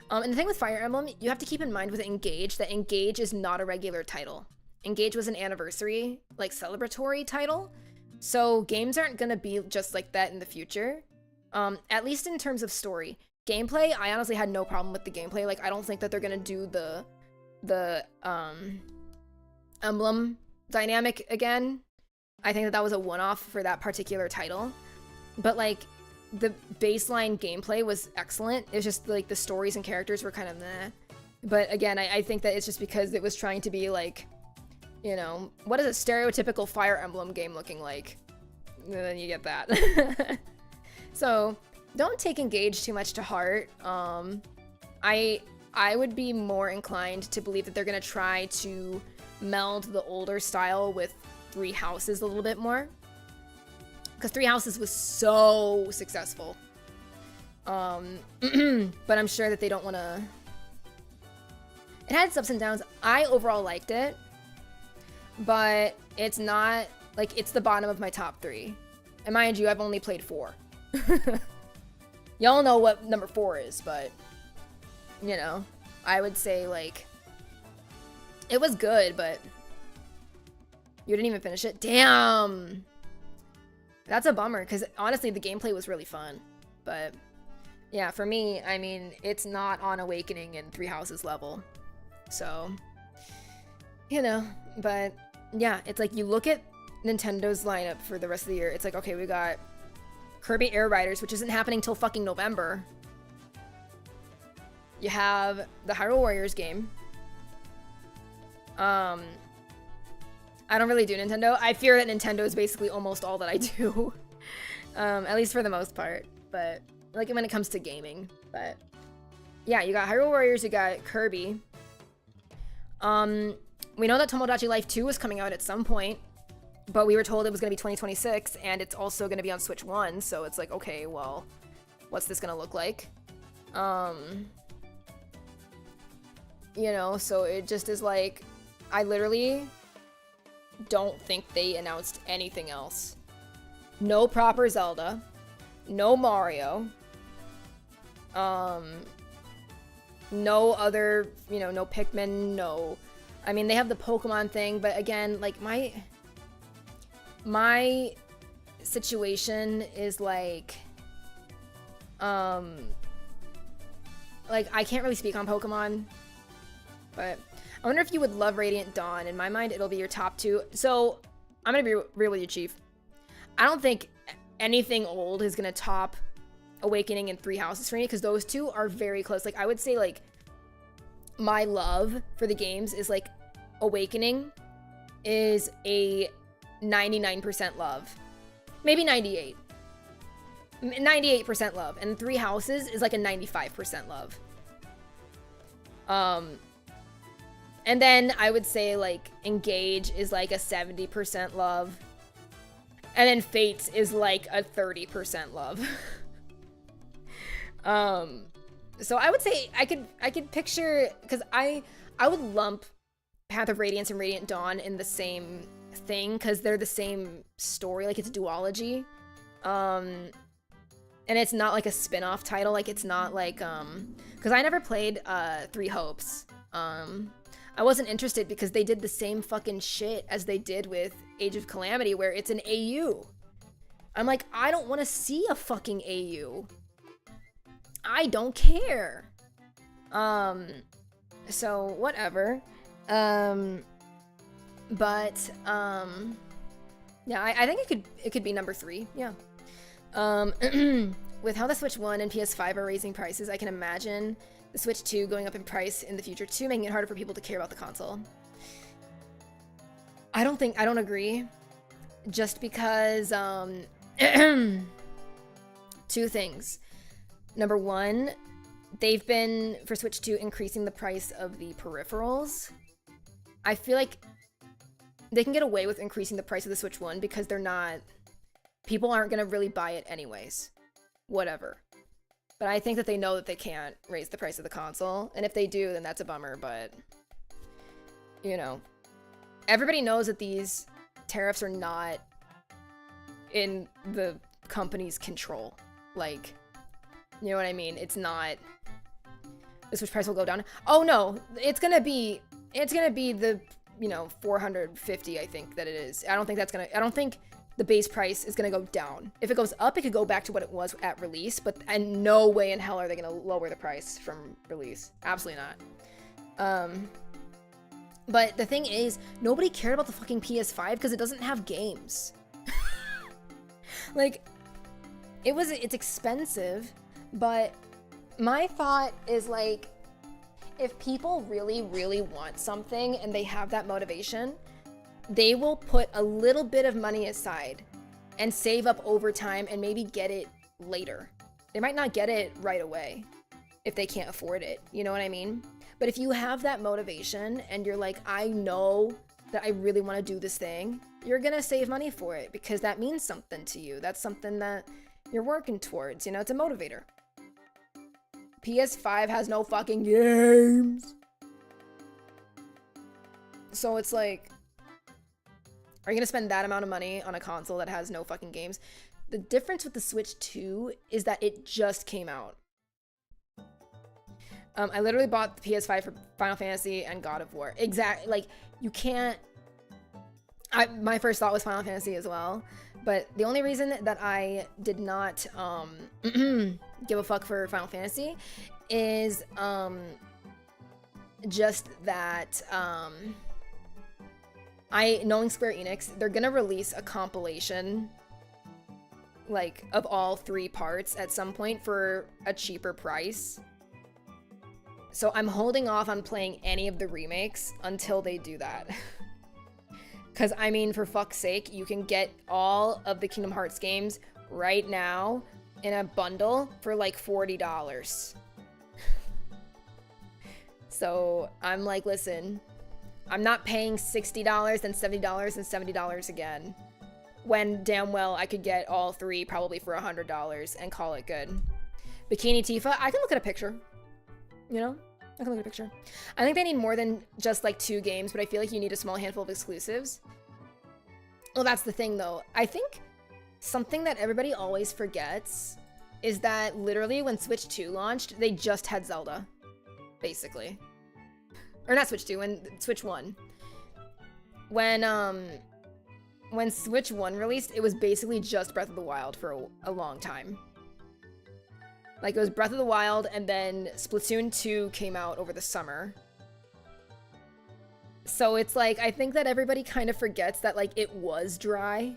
And the thing with Fire Emblem, you have to keep in mind with Engage that Engage is not a regular title. Engage was an anniversary, like celebratory title. So games aren't gonna be just like that in the future. At least in terms of story. Gameplay, I honestly had no problem with the gameplay. Like, I don't think that they're gonna do the emblem dynamic again. I think that that was a one-off for that particular title. But like, the baseline gameplay was excellent. It was just like the stories and characters were kind of meh. But again, I think that it's just because it was trying to be like, you know, what is a stereotypical Fire Emblem game looking like? And then you get that. So don't take Engage too much to heart. I would be more inclined to believe that they're gonna try to meld the older style with Three Houses a little bit more. Because Three Houses was so successful. But I'm sure that they don't want to... It had its ups and downs. I overall liked it. But it's not... Like, it's the bottom of my top 3. And mind you, I've only played 4. Y'all know what number 4 is, but... You know, I would say, like... It was good, but... You didn't even finish it? Damn! That's a bummer, because honestly, the gameplay was really fun. But, yeah, for me, I mean, it's not on Awakening and Three Houses level. So, you know, but, yeah, it's like, you look at Nintendo's lineup for the rest of the year, it's like, okay, we got Kirby Air Riders, which isn't happening till fucking November. You have the Hyrule Warriors game. I don't really do Nintendo. I fear that Nintendo is basically almost all that I do. At least for the most part. But, like, when it comes to gaming. But, yeah, you got Hyrule Warriors, you got Kirby. We know that Tomodachi Life 2 is coming out at some point. But we were told it was going to be 2026, and it's also going to be on Switch 1. So it's like, okay, well, what's this going to look like? You know, so it just is like, I literally... don't think they announced anything else. No proper Zelda. No Mario. No other, you know, no Pikmin, no... I mean, they have the Pokemon thing, but again, like, my situation is like... like, I can't really speak on Pokemon, but... I wonder if you would love Radiant Dawn. In my mind, it'll be your top 2. So, I'm gonna be real with you, Chief. I don't think anything old is gonna top Awakening and Three Houses for me, because those two are very close. Like, I would say, like, my love for the games is, like, Awakening is a 99% love. Maybe 98. 98% love. And Three Houses is, like, a 95% love. And then I would say, like, Engage is, like, a 70% love. And then Fates is, like, a 30% love. So I would say I could picture, because I would lump Path of Radiance and Radiant Dawn in the same thing, because they're the same story, like it's a duology. And it's not like a spin-off title, like it's not like because I never played Three Hopes. I wasn't interested because they did the same fucking shit as they did with Age of Calamity, where it's an AU. I'm like, I don't want to see a fucking AU. I don't care. So whatever. Yeah, I think it could be number 3. Yeah. With how the Switch 1 and PS5 are raising prices, I can imagine the Switch 2 going up in price in the future too, making it harder for people to care about the console. I don't agree. Just because, 2 things. Number 1, they've been, for Switch 2, increasing the price of the peripherals. I feel like they can get away with increasing the price of the Switch 1 because people aren't gonna really buy it anyways. Whatever. But I think that they know that they can't raise the price of the console, and if they do, then that's a bummer, but you know, everybody knows that these tariffs are not in the company's control. Like, you know what I mean? It's not, the Switch price will go down. Oh no, it's gonna be the, 450, I think that it is. I don't think the base price is gonna go down. If it goes up, it could go back to what it was at release, but and no way in hell are they gonna lower the price from release. Absolutely not. But the thing is, nobody cared about the fucking PS5 because it doesn't have games. Like, it's expensive, but my thought is like, if people really, really want something and they have that motivation, they will put a little bit of money aside and save up over time and maybe get it later. They might not get it right away if they can't afford it, you know what I mean? But if you have that motivation and you're like, I know that I really want to do this thing, you're gonna save money for it because that means something to you. That's something that you're working towards, it's a motivator. PS5 has no fucking games. So it's like, are you gonna spend that amount of money on a console that has no fucking games? The difference with the Switch 2 is that it just came out. I literally bought the PS5 for Final Fantasy and God of War. Exactly, like, you can't... my first thought was Final Fantasy as well, but the only reason that I did not give a fuck for Final Fantasy is just that knowing Square Enix, they're gonna release a compilation like of all 3 parts at some point for a cheaper price. So I'm holding off on playing any of the remakes until they do that. Because, I mean, for fuck's sake, you can get all of the Kingdom Hearts games right now in a bundle for like $40. So I'm like, listen, I'm not paying $60 and $70 and $70 again, when damn well I could get all 3 probably for $100 and call it good. Bikini Tifa, I can look at a picture. I can look at a picture. I think they need more than just like 2 games, but I feel like you need a small handful of exclusives. Well, that's the thing though. I think something that everybody always forgets is that literally when Switch 2 launched, they just had Zelda, basically. Or not Switch 2, when Switch 1. When Switch 1 released, it was basically just Breath of the Wild for a long time. Like, it was Breath of the Wild, and then Splatoon 2 came out over the summer. So it's like, I think that everybody kind of forgets that, like, it was dry.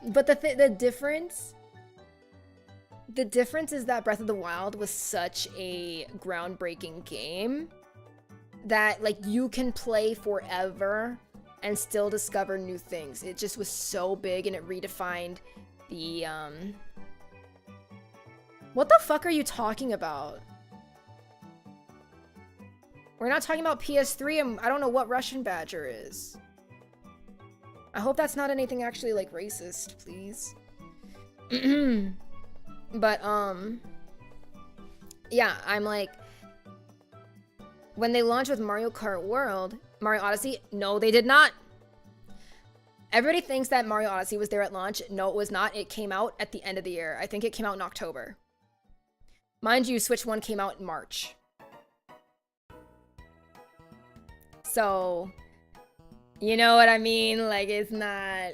But the difference is that Breath of the Wild was such a groundbreaking game that, like, you can play forever and still discover new things. It just was so big, and it redefined the, What the fuck are you talking about? We're not talking about PS3, and I don't know what Russian Badger is. I hope that's not anything actually, like, racist, please. But, yeah, I'm like, when they launched with Mario Kart World, Mario Odyssey, no, they did not. Everybody thinks that Mario Odyssey was there at launch. No, it was not. It came out at the end of the year. I think it came out in October. Mind you, Switch 1 came out in March. So, you know what I mean? Like, it's not...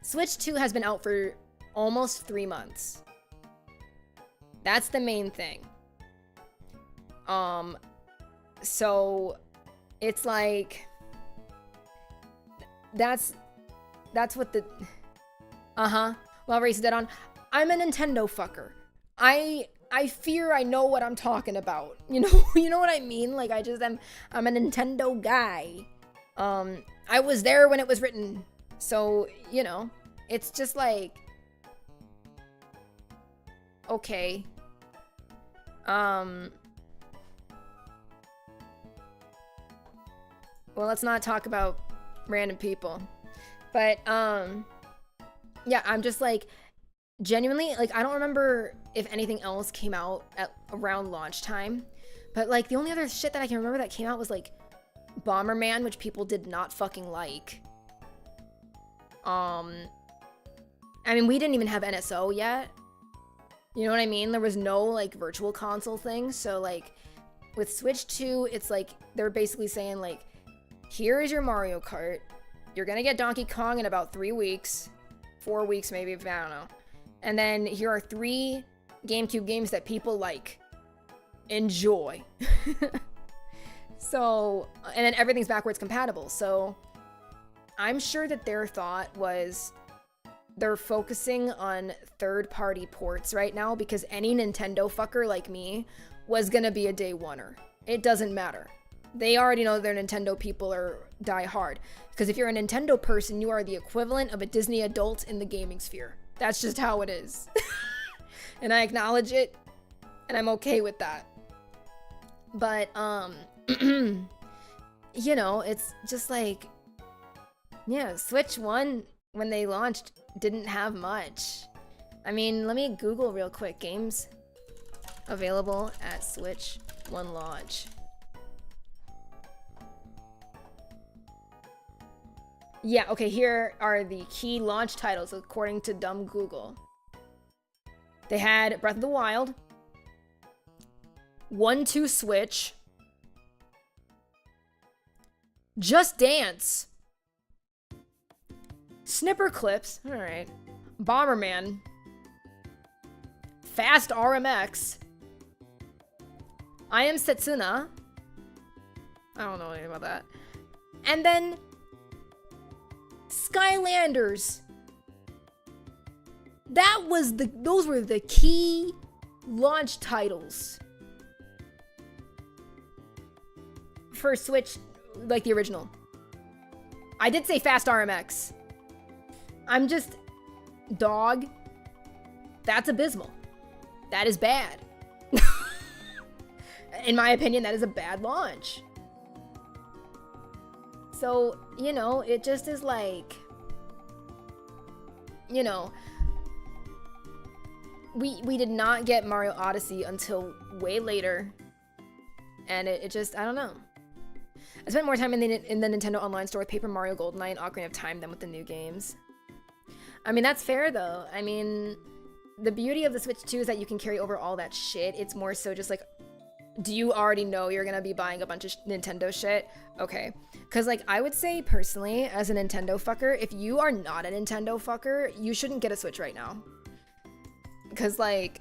Switch 2 has been out for almost 3 months. That's the main thing. So, it's like... That's what the... Well, Reisa dead on. I'm a Nintendo fucker. I fear I know what I'm talking about. You know what I mean? Like, I'm a Nintendo guy. I was there when it was written. So, you know, it's just like, okay. Well, let's not talk about random people. But, yeah, I'm just like, genuinely, like, I don't remember if anything else came out at around launch time, but like the only other shit that I can remember that came out was like Bomberman, which people did not fucking like. I mean, we didn't even have NSO yet. You know what I mean? There was no like virtual console thing. So like with Switch 2, it's like they're basically saying like, here is your Mario Kart. You're gonna get Donkey Kong in about 3 weeks, 4 weeks maybe, I don't know. And then here are 3 GameCube games that people like. Enjoy. So, and then everything's backwards compatible. So I'm sure that their thought was they're focusing on third-party ports right now because any Nintendo fucker like me was gonna be a day oneer. It doesn't matter. They already know their Nintendo people are die hard. Because if you're a Nintendo person, you are the equivalent of a Disney adult in the gaming sphere. That's just how it is. And I acknowledge it, and I'm okay with that. But, you know, it's just like, yeah, Switch 1, when they launched, didn't have much. I mean, let me Google real quick. Games available at Switch 1 launch. Yeah, okay, here are the key launch titles according to dumb Google. They had Breath of the Wild, 1-2 Switch, Just Dance, Snipper Clips, alright, Bomberman, Fast RMX, I Am Setsuna, I don't know anything about that, and then Skylanders. Those were the key launch titles for Switch, like the original. I did say Fast RMX. I'm just, dog, that's abysmal. That is bad. In my opinion, that is a bad launch. So, you know, it just is like, you know, we did not get Mario Odyssey until way later. And it just, I don't know. I spent more time in the Nintendo Online store with Paper Mario GoldenEye and Ocarina of Time than with the new games. I mean, that's fair though. I mean, the beauty of the Switch 2 is that you can carry over all that shit. It's more so just like, do you already know you're gonna be buying a bunch of Nintendo shit? Okay. Because, like, I would say, personally, as a Nintendo fucker, if you are not a Nintendo fucker, you shouldn't get a Switch right now. Because, like,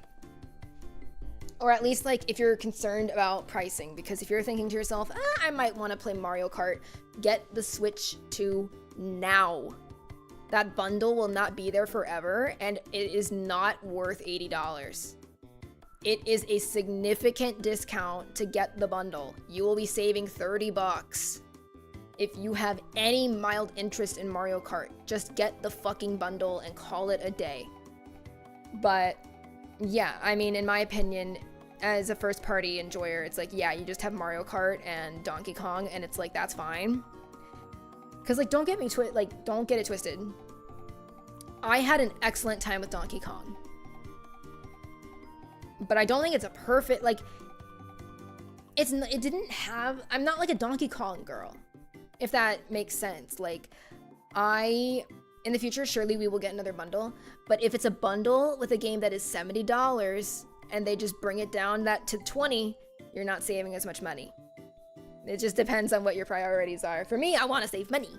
or at least, like, if you're concerned about pricing. Because if you're thinking to yourself, I might want to play Mario Kart, get the Switch 2 now. That bundle will not be there forever, and it is not worth $80. It is a significant discount to get the bundle. You will be saving $30. If you have any mild interest in Mario Kart, just get the fucking bundle and call it a day. But yeah, I mean, in my opinion, as a first party enjoyer, it's like, yeah, you just have Mario Kart and Donkey Kong, and it's like, that's fine. Cause like, don't get it twisted. I had an excellent time with Donkey Kong. but I don't think it's a perfect, like, it didn't have, I'm not like a Donkey Kong girl, if that makes sense. Like, in the future, surely we will get another bundle, but if it's a bundle with a game that is $70 and they just bring it down that to 20, you're not saving as much money. It just depends on what your priorities are. For me, I want to save money.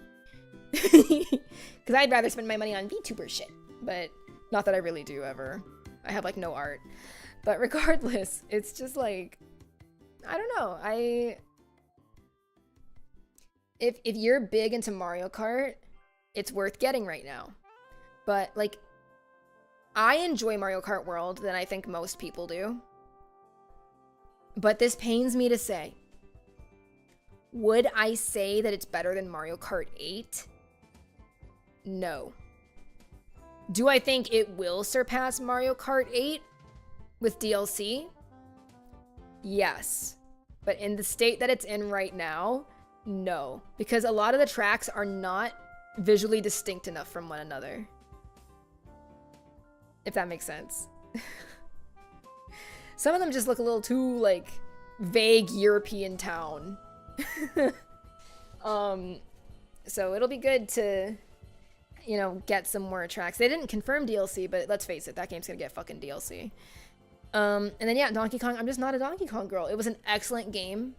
Because I'd rather spend my money on VTuber shit. But not that I really do ever. I have like no art. But regardless, it's just like, I don't know. If you're big into Mario Kart, it's worth getting right now. But like, I enjoy Mario Kart World than I think most people do. But this pains me to say. Would I say that it's better than Mario Kart 8? No. Do I think it will surpass Mario Kart 8 with DLC? Yes. But in the state that it's in right now, no. Because a lot of the tracks are not visually distinct enough from one another. If that makes sense. Some of them just look a little too, like, vague European town. So it'll be good to, you know, get some more tracks. They didn't confirm DLC, but let's face it, that game's gonna get fucking DLC. And then yeah, Donkey Kong, I'm just not a Donkey Kong girl. It was an excellent game,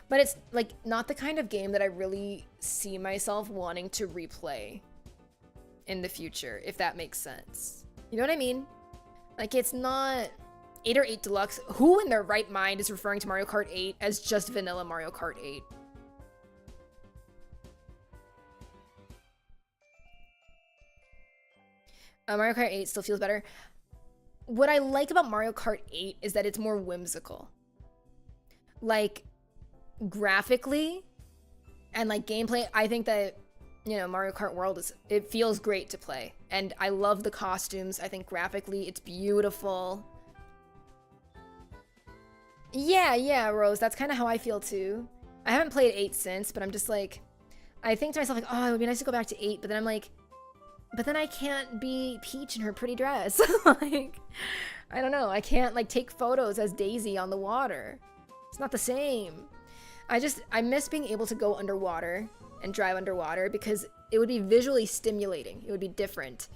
but it's like not the kind of game that I really see myself wanting to replay in the future, if that makes sense. You know what I mean? Like, it's not 8 or 8 Deluxe. Who in their right mind is referring to Mario Kart 8 as just vanilla Mario Kart 8? Mario Kart 8 still feels better. What I like about Mario Kart 8 is that it's more whimsical. Like, graphically and like gameplay, I think that, you know, Mario Kart World it feels great to play. And I love the costumes. I think graphically it's beautiful. Yeah, Rose, that's kind of how I feel too. I haven't played 8 since, but I'm just like, I think to myself like, oh, it would be nice to go back to 8, but then I'm like, but then I can't be Peach in her pretty dress. Like, I don't know. I can't like take photos as Daisy on the water. It's not the same. I miss being able to go underwater and drive underwater because it would be visually stimulating. It would be different.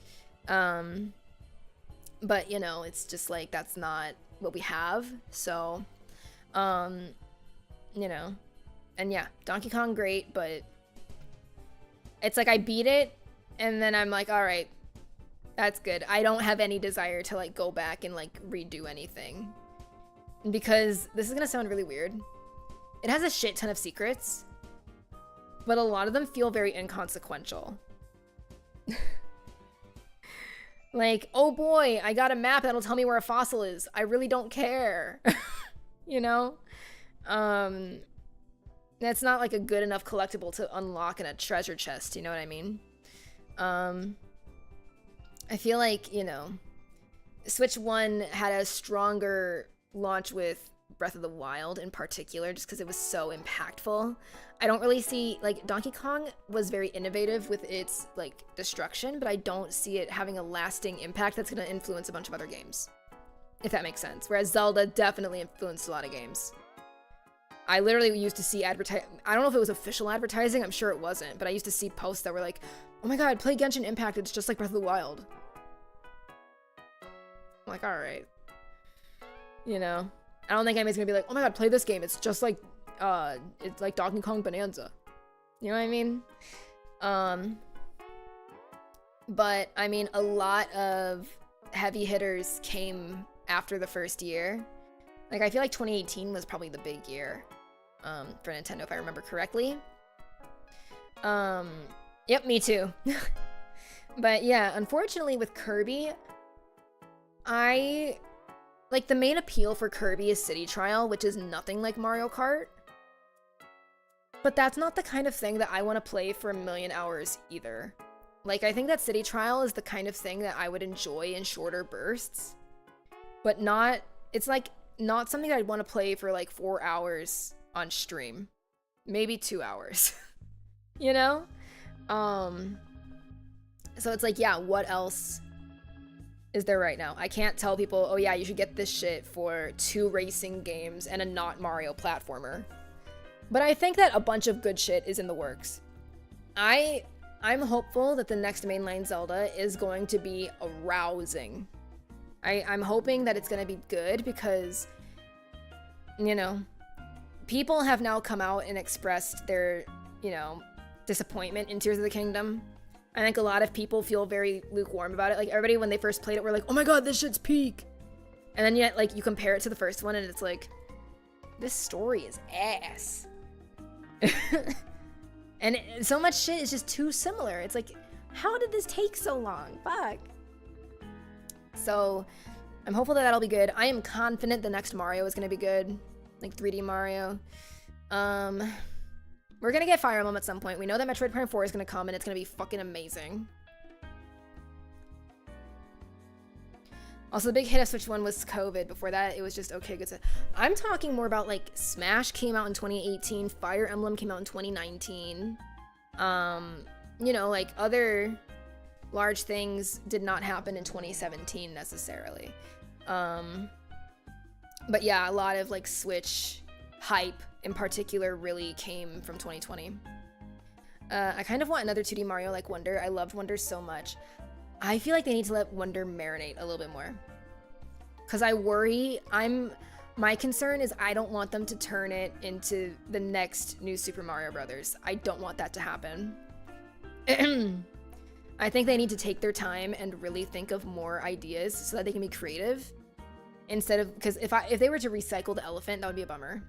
But you know, it's just like, that's not what we have. So, you know, and yeah, Donkey Kong, great, but it's like I beat it and then I'm like, all right, that's good. I don't have any desire to like go back and like redo anything, because this is gonna sound really weird. It has a shit ton of secrets, but a lot of them feel very inconsequential. Like, oh boy, I got a map that'll tell me where a fossil is. I really don't care. You know? That's not like a good enough collectible to unlock in a treasure chest, you know what I mean? I feel like, you know, Switch 1 had a stronger launch with Breath of the Wild in particular, just because it was so impactful. I don't really see, like, Donkey Kong was very innovative with its, like, destruction, but I don't see it having a lasting impact that's going to influence a bunch of other games, if that makes sense. Whereas Zelda definitely influenced a lot of games. I literally used to see I don't know if it was official advertising, I'm sure it wasn't, but I used to see posts that were like, oh my god, play Genshin Impact, it's just like Breath of the Wild. I'm like, alright. You know? I don't think anybody's gonna be like, oh my god, play this game, it's just like, it's like Donkey Kong Bonanza. You know what I mean? But, I mean, a lot of heavy hitters came after the first year. Like, I feel like 2018 was probably the big year, for Nintendo, if I remember correctly. Yep, me too. But yeah, unfortunately with Kirby, like, the main appeal for Kirby is City Trial, which is nothing like Mario Kart. But that's not the kind of thing that I want to play for a million hours either. Like, I think that City Trial is the kind of thing that I would enjoy in shorter bursts. But not, it's like, not something that I'd want to play for like 4 hours on stream. Maybe 2 hours. You know? So it's like, yeah, what else is there right now. I can't tell people, oh yeah, you should get this shit for 2 racing games and a not Mario platformer. But I think that a bunch of good shit is in the works. I'm hopeful that the next mainline Zelda is going to be arousing. I'm hoping that it's going to be good because, you know, people have now come out and expressed their, you know, disappointment in Tears of the Kingdom. I think a lot of people feel very lukewarm about it. Like, everybody, when they first played it, were like, oh my god, this shit's peak. And then yet, like, you compare it to the first one, and it's like, this story is ass. And so much shit is just too similar. It's like, how did this take so long? Fuck. So, I'm hopeful that that'll be good. I am confident the next Mario is going to be good. Like, 3D Mario. We're gonna get Fire Emblem at some point. We know that Metroid Prime 4 is gonna come and it's gonna be fucking amazing. Also, the big hit of Switch 1 was COVID. Before that, it was just okay, good stuff. I'm talking more about, like, Smash came out in 2018, Fire Emblem came out in 2019. You know, like, other large things did not happen in 2017 necessarily. But yeah, a lot of, like, Switch hype in particular really came from 2020. I kind of want another 2D Mario like Wonder. I loved Wonder so much. I feel like they need to let Wonder marinate a little bit more. Because I worry, my concern is I don't want them to turn it into the next new Super Mario Brothers. I don't want that to happen. I think they need to take their time and really think of more ideas so that they can be creative. Instead of, because if they were to recycle the elephant, that would be a bummer.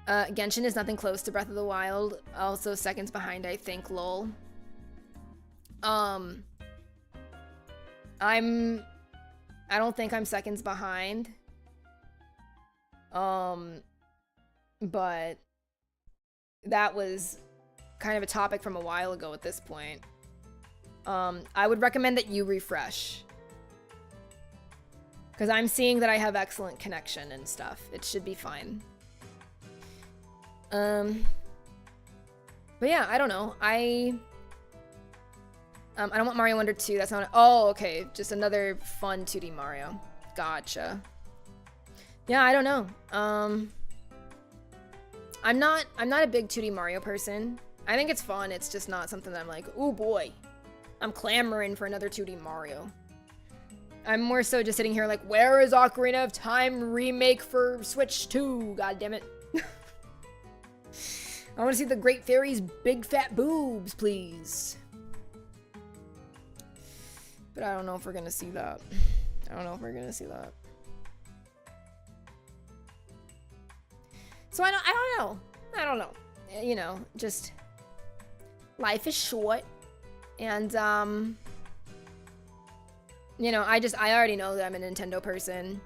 Genshin is nothing close to Breath of the Wild. Also seconds behind, I think, lol. I don't think I'm seconds behind. But that was kind of a topic from a while ago at this point. I would recommend that you refresh. Because I'm seeing that I have excellent connection and stuff. It should be fine. But yeah, I don't know. I don't want Mario Wonder 2. That's not. Oh, okay. Just another fun 2D Mario. Gotcha. Yeah, I don't know. I'm not a big 2D Mario person. I think it's fun. It's just not something that I'm like, oh boy, I'm clamoring for another 2D Mario. I'm more so just sitting here like, where is Ocarina of Time remake for Switch 2? God damn it. I want to see the Great Fairy's big fat boobs, please. But I don't know if we're gonna see that. So I don't know. You know, just life is short, and you know, I already know that I'm a Nintendo person.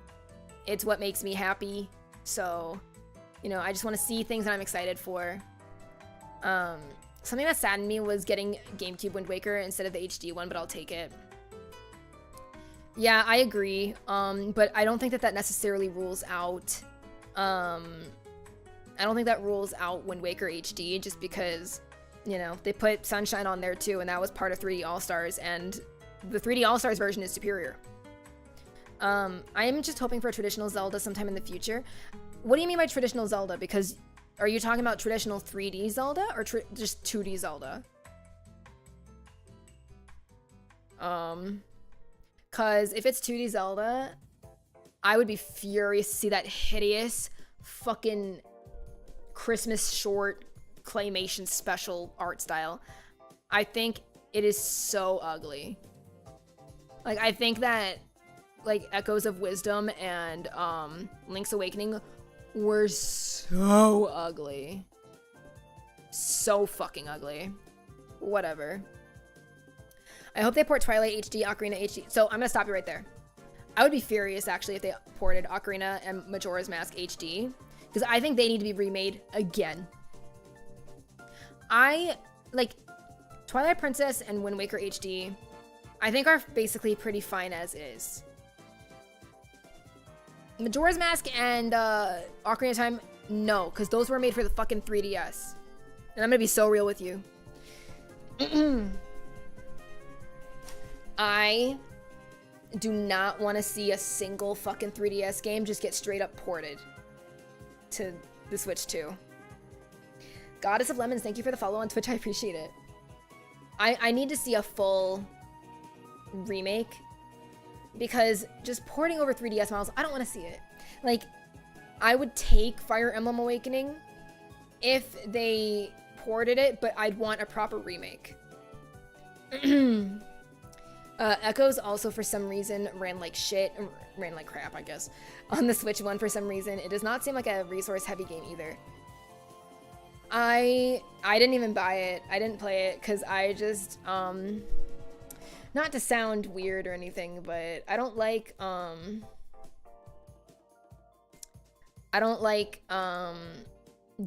It's what makes me happy. So, you know, I just want to see things that I'm excited for. Something that saddened me was getting GameCube Wind Waker instead of the HD one, but I'll take it. Yeah, I agree. But I don't think that necessarily rules out. I don't think that rules out Wind Waker HD just because, you know, they put Sunshine on there too, and that was part of 3D All-Stars, and the 3D All-Stars version is superior. I am just hoping for a traditional Zelda sometime in the future. What do you mean by traditional Zelda? Because are you talking about traditional 3D Zelda or just 2D Zelda? Cause if it's 2D Zelda, I would be furious to see that hideous fucking Christmas short claymation special art style. I think it is so ugly. Like, I think that like Echoes of Wisdom and Link's Awakening were so ugly. So fucking ugly. Whatever. I hope they port Twilight HD, Ocarina HD. So I'm gonna stop you right there. I would be furious actually if they ported Ocarina and Majora's Mask HD, because I think they need to be remade again. I like Twilight Princess and Wind Waker HD, I think are basically pretty fine as is. Majora's Mask and Ocarina of Time, no, because those were made for the fucking 3DS. And I'm gonna be so real with you. I do not want to see a single fucking 3DS game just get straight up ported to the Switch 2. Goddess of Lemons, thank you for the follow on Twitch. I appreciate it. I need to see a full remake because just porting over 3DS models, I don't want to see it. Like, I would take Fire Emblem Awakening if they ported it, but I'd want a proper remake. Echoes also for some reason ran like crap, I guess, on the Switch one for some reason. It does not seem like a resource heavy game either. I didn't even buy it. I didn't play it because I just, not to sound weird or anything, but I don't like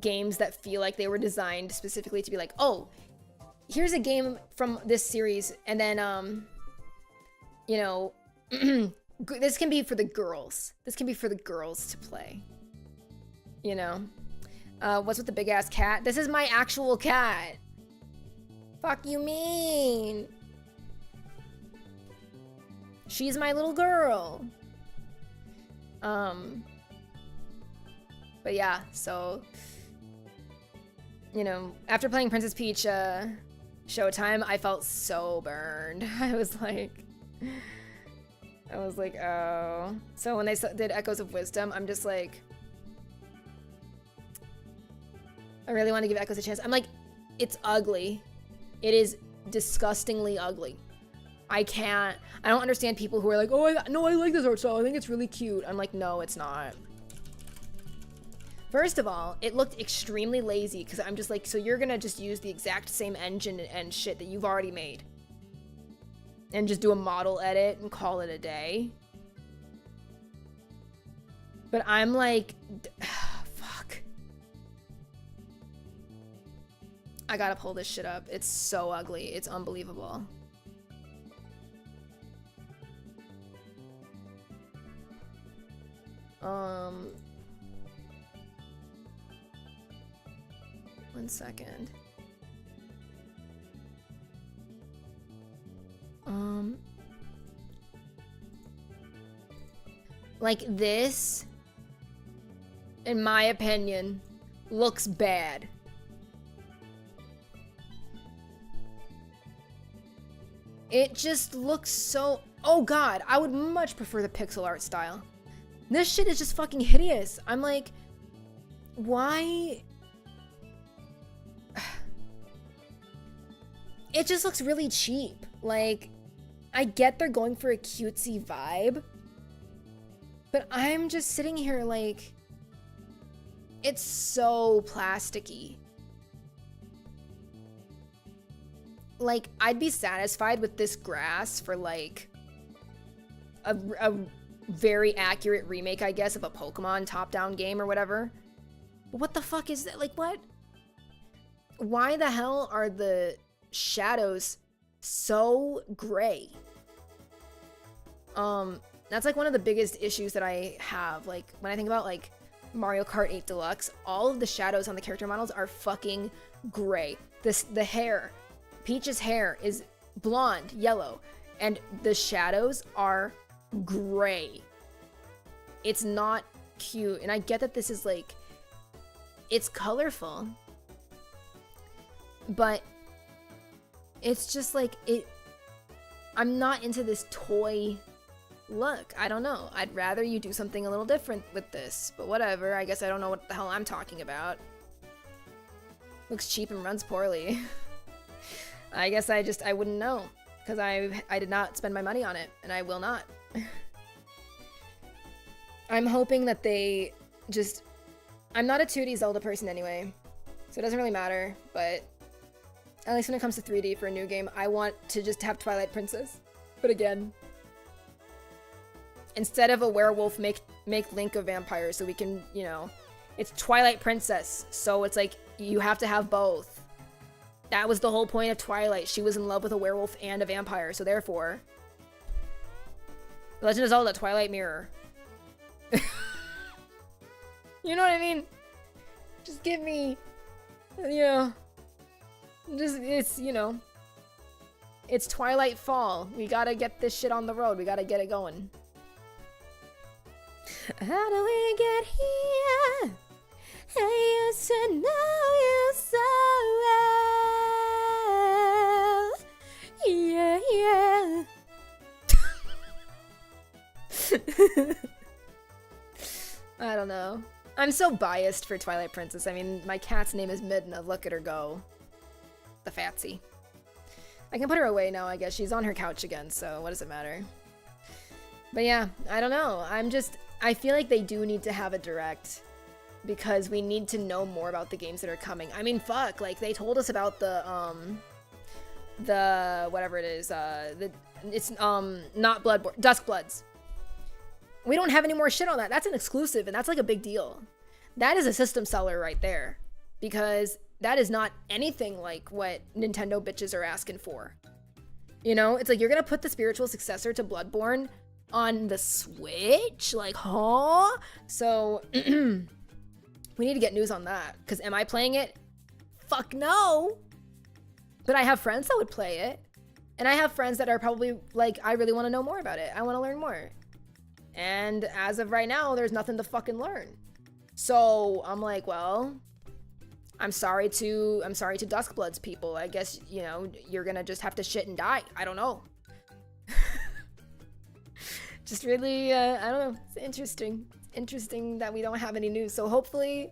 games that feel like they were designed specifically to be like, oh, here's a game from this series, and then, you know, this can be for the girls. This can be for the girls to play, you know? What's with the big ass cat? This is my actual cat. Fuck you mean? She's my little girl. But yeah, so, you know, after playing Princess Peach Showtime, I felt so burned. I was like, oh. So when they did Echoes of Wisdom, I'm just like, I really want to give Echoes a chance. I'm like, it's ugly. It is disgustingly ugly. I don't understand people who are like, oh, I like this art style. I think it's really cute. I'm like, no, it's not. First of all, it looked extremely lazy because I'm just like, so you're gonna just use the exact same engine and shit that you've already made and just do a model edit and call it a day. But I'm like, fuck. I gotta pull this shit up. It's so ugly. It's unbelievable. One second. Like this, in my opinion, looks bad. It just looks so, oh god, I would much prefer the pixel art style. This shit is just fucking hideous. I'm like, why? It just looks really cheap. Like, I get they're going for a cutesy vibe, but I'm just sitting here like, it's so plasticky. Like, I'd be satisfied with this grass for like a very accurate remake, I guess, of a Pokemon top-down game or whatever. But what the fuck is that? Like, what? Why the hell are the shadows so gray? That's like one of the biggest issues that I have. Like, when I think about like Mario Kart 8 Deluxe, all of the shadows on the character models are fucking gray. The hair, Peach's hair is blonde, yellow, and the shadows are gray. It's not cute, and I get that this is like, it's colorful, but it's just like, I'm not into this toy look. I don't know. I'd rather you do something a little different with this, but whatever. I guess I don't know what the hell I'm talking about. Looks cheap and runs poorly. I guess I wouldn't know, because I did not spend my money on it, and I will not. I'm hoping that they just, I'm not a 2D Zelda person anyway, so it doesn't really matter, but at least when it comes to 3D for a new game, I want to just have Twilight Princess. But again, instead of a werewolf, make Link a vampire so we can, you know, it's Twilight Princess, so it's like, you have to have both. That was the whole point of Twilight. She was in love with a werewolf and a vampire, so therefore, Legend of Zelda Twilight Mirror. You know what I mean? Just give me, you know, just, it's, you know, It's Twilight Fall. We gotta get this shit on the road. We gotta get it going. How do we get here? I used to know you so well. Yeah. I don't know. I'm so biased for Twilight Princess. I mean, my cat's name is Midna. Look at her go. The fatsy. I can put her away now, I guess. She's on her couch again, so what does it matter? But yeah, I don't know. I feel like they do need to have a direct because we need to know more about the games that are coming. I mean, fuck, like they told us about the whatever it is, it's not Bloodborne, Duskbloods. We don't have any more shit on that. That's an exclusive, and that's like a big deal. That is a system seller right there, because that is not anything like what Nintendo bitches are asking for. You know, it's like you're gonna put the spiritual successor to Bloodborne on the Switch? Like, huh? So, we need to get news on that, because am I playing it? Fuck no! But I have friends that would play it, and I have friends that are probably like, I really want to know more about it. I want to learn more. And as of right now, there's nothing to fucking learn. So I'm like, well, I'm sorry to Duskbloods people. I guess, you know, you're gonna just have to shit and die. I don't know. Just really, I don't know. It's interesting. Interesting that we don't have any news. So hopefully,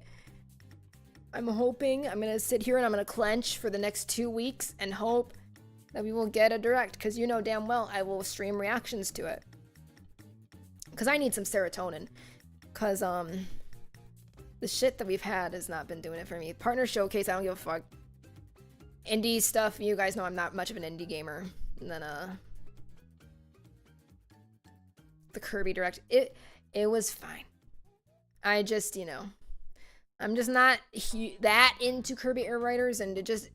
I'm hoping I'm gonna sit here and I'm gonna clench for the next 2 weeks and hope that we will get a direct, because you know damn well I will stream reactions to it. Because I need some serotonin. Because, the shit that we've had has not been doing it for me. Partner showcase, I don't give a fuck. Indie stuff, you guys know I'm not much of an indie gamer. And then, the Kirby Direct, it was fine. I just, you know, I'm just not that into Kirby Air Riders, and it just,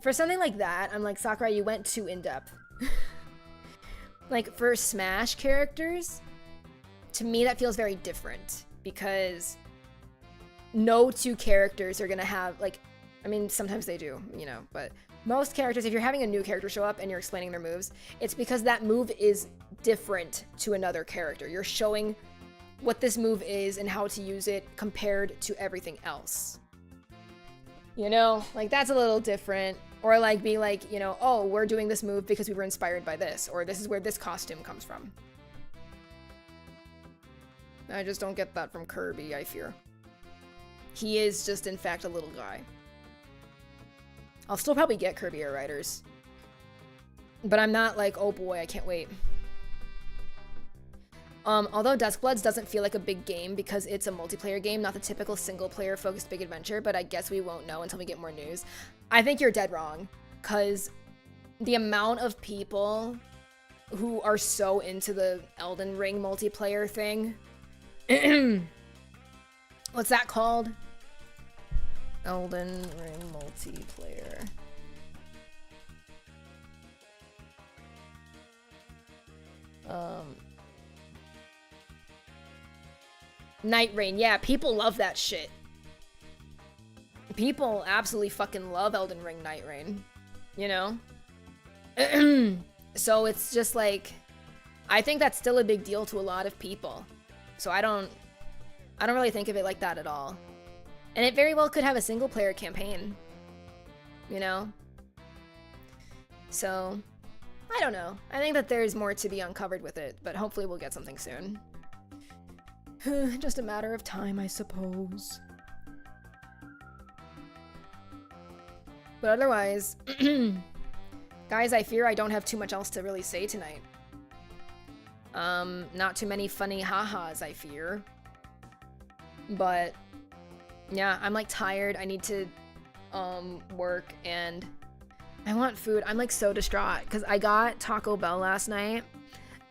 for something like that, I'm like, Sakurai, you went too in-depth. Like, for Smash characters, to me that feels very different, because no two characters are gonna have, like, I mean, sometimes they do, you know, but most characters, if you're having a new character show up and you're explaining their moves, it's because that move is different to another character. You're showing what this move is and how to use it compared to everything else. You know, like, that's a little different. Or like be like, you know, oh, we're doing this move because we were inspired by this, or this is where this costume comes from. I just don't get that from Kirby, I fear. He is just, in fact, a little guy. I'll still probably get Kirby Air Riders. But I'm not like, oh boy, I can't wait. Although Duskbloods doesn't feel like a big game because it's a multiplayer game, not the typical single-player focused big adventure, but I guess we won't know until we get more news. I think you're dead wrong, because the amount of people who are so into the Elden Ring multiplayer thing. What's that called? Elden Ring multiplayer. Night Rain. Yeah, people love that shit. People absolutely fucking love Elden Ring Night Rain. You know? So it's just like, I think that's still a big deal to a lot of people. So I don't really think of it like that at all. And it very well could have a single player campaign. You know? So, I don't know. I think that there's more to be uncovered with it, but hopefully we'll get something soon. Just a matter of time, I suppose. But otherwise, guys, I fear I don't have too much else to really say tonight. Not too many funny ha-has, I fear. But, yeah, I'm like tired. I need to, work, and I want food. I'm like so distraught, because I got Taco Bell last night,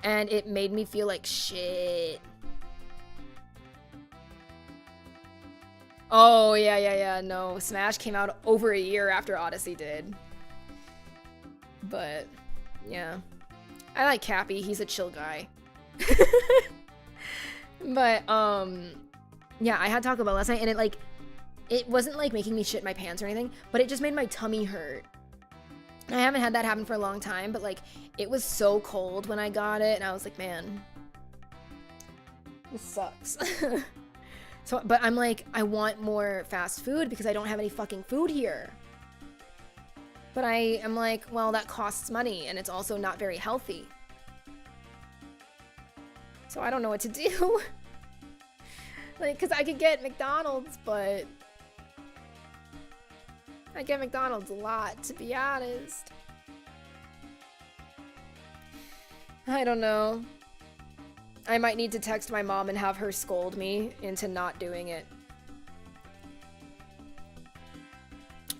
and it made me feel like shit. Oh, yeah, no. Smash came out over a year after Odyssey did. But, yeah. I like Cappy. He's a chill guy. But, yeah, I had Taco Bell last night, and it wasn't, like, making me shit my pants or anything, but it just made my tummy hurt. I haven't had that happen for a long time, but like it was so cold when I got it and I was like, man, this sucks. So, but I'm like, I want more fast food because I don't have any fucking food here. But I am like, well, that costs money and it's also not very healthy. So I don't know what to do. Like, cause I could get McDonald's, but I get McDonald's a lot, to be honest. I don't know. I might need to text my mom and have her scold me into not doing it.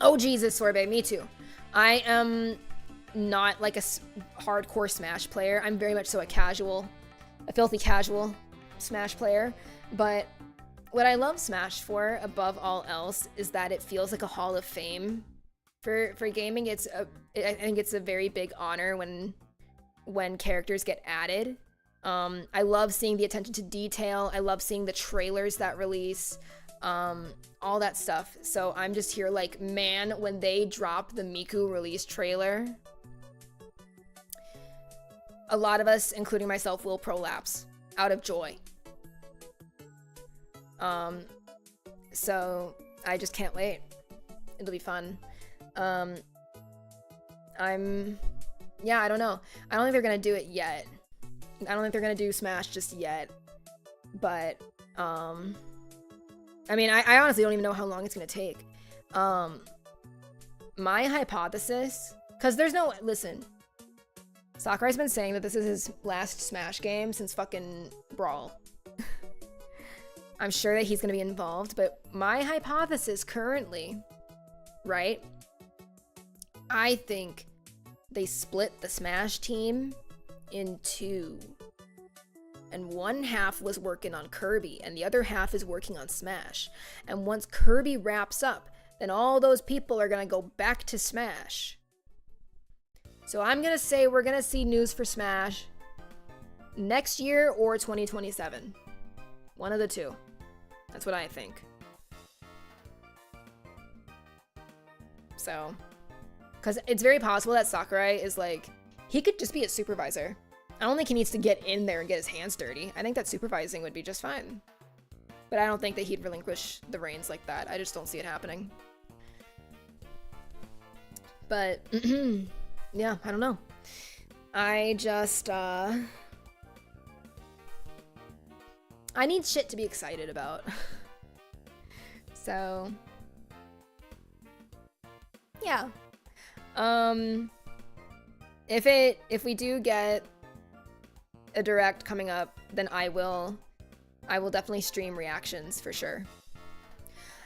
Oh, Jesus, Sorbet, me too. I am not like a hardcore Smash player. I'm very much so a filthy casual Smash player. But what I love Smash for, above all else, is that it feels like a Hall of Fame for gaming. I think it's a very big honor when characters get added. I love seeing the attention to detail. I love seeing the trailers that release, all that stuff. So I'm just here like, man, when they drop the Miku release trailer, a lot of us, including myself, will prolapse out of joy. So I just can't wait. It'll be fun. Yeah, I don't know. I don't think they're gonna do it yet. I don't think they're gonna do Smash just yet. But, I mean, I honestly don't even know how long it's gonna take. My hypothesis, because there's no, listen, Sakurai's been saying that this is his last Smash game since fucking Brawl. I'm sure that he's gonna be involved, but my hypothesis currently, right? I think they split the Smash team in two. And one half was working on Kirby, and the other half is working on Smash. And once Kirby wraps up, then all those people are gonna go back to Smash. So I'm gonna say we're gonna see news for Smash next year or 2027. One of the two. That's what I think. So, because it's very possible that Sakurai is like, he could just be a supervisor. I don't think he needs to get in there and get his hands dirty. I think that supervising would be just fine. But I don't think that he'd relinquish the reins like that. I just don't see it happening. But, yeah, I don't know. I just, I need shit to be excited about. So, yeah. If we do get a direct coming up, then I will definitely stream reactions for sure.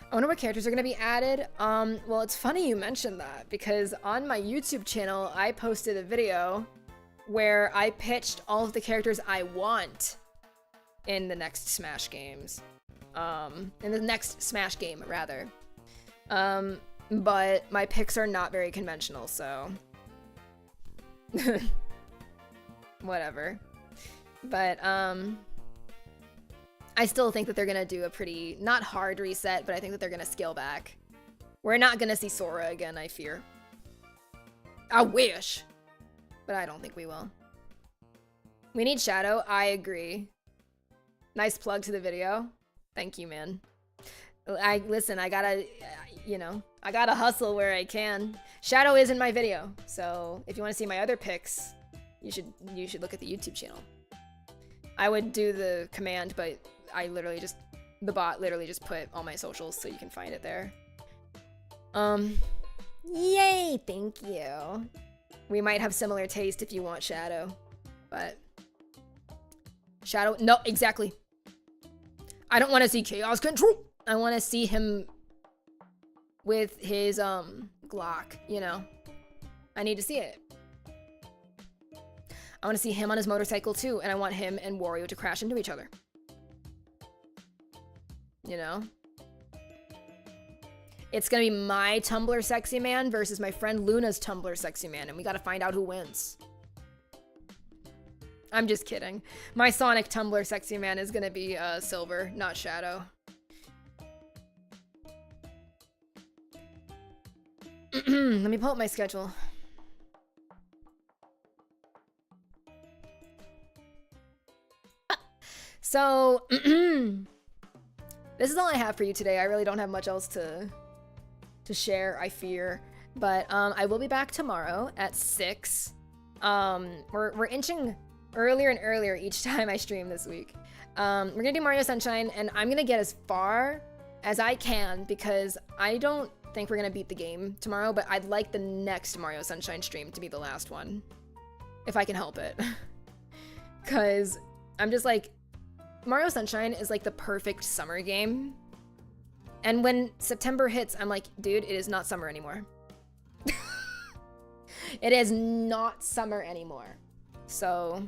I wonder what characters are gonna be added. Well, it's funny you mentioned that because on my YouTube channel, I posted a video where I pitched all of the characters I want in the next Smash games. In the next Smash game, rather. But my picks are not very conventional, so whatever. But, I still think that they're gonna do a pretty, not hard reset, but I think that they're gonna scale back. We're not gonna see Sora again, I fear. I wish! But I don't think we will. We need Shadow, I agree. Nice plug to the video. Thank you, man. Listen, I gotta, I gotta hustle where I can. Shadow is in my video, so if you want to see my other picks, you should look at the YouTube channel. I would do the command, but the bot literally just put all my socials so you can find it there. Yay, thank you. We might have similar taste if you want Shadow, but Shadow, no, exactly. I don't want to see Chaos Control. I want to see him with his, Glock, I need to see it. I want to see him on his motorcycle too, and I want him and Wario to crash into each other. It's gonna be my Tumblr sexy man versus my friend Luna's Tumblr sexy man, and we gotta find out who wins. I'm just kidding. My Sonic Tumblr sexy man is gonna be Silver, not Shadow. Let me pull up my schedule. So, this is all I have for you today. I really don't have much else to share, I fear. But I will be back tomorrow at 6. We're inching earlier and earlier each time I stream this week. We're gonna do Mario Sunshine, and I'm gonna get as far as I can because I don't think we're gonna beat the game tomorrow, but I'd like the next Mario Sunshine stream to be the last one, if I can help it. Because I'm just like, Mario Sunshine is like the perfect summer game. And when September hits, I'm like, dude, it is not summer anymore. It is not summer anymore. So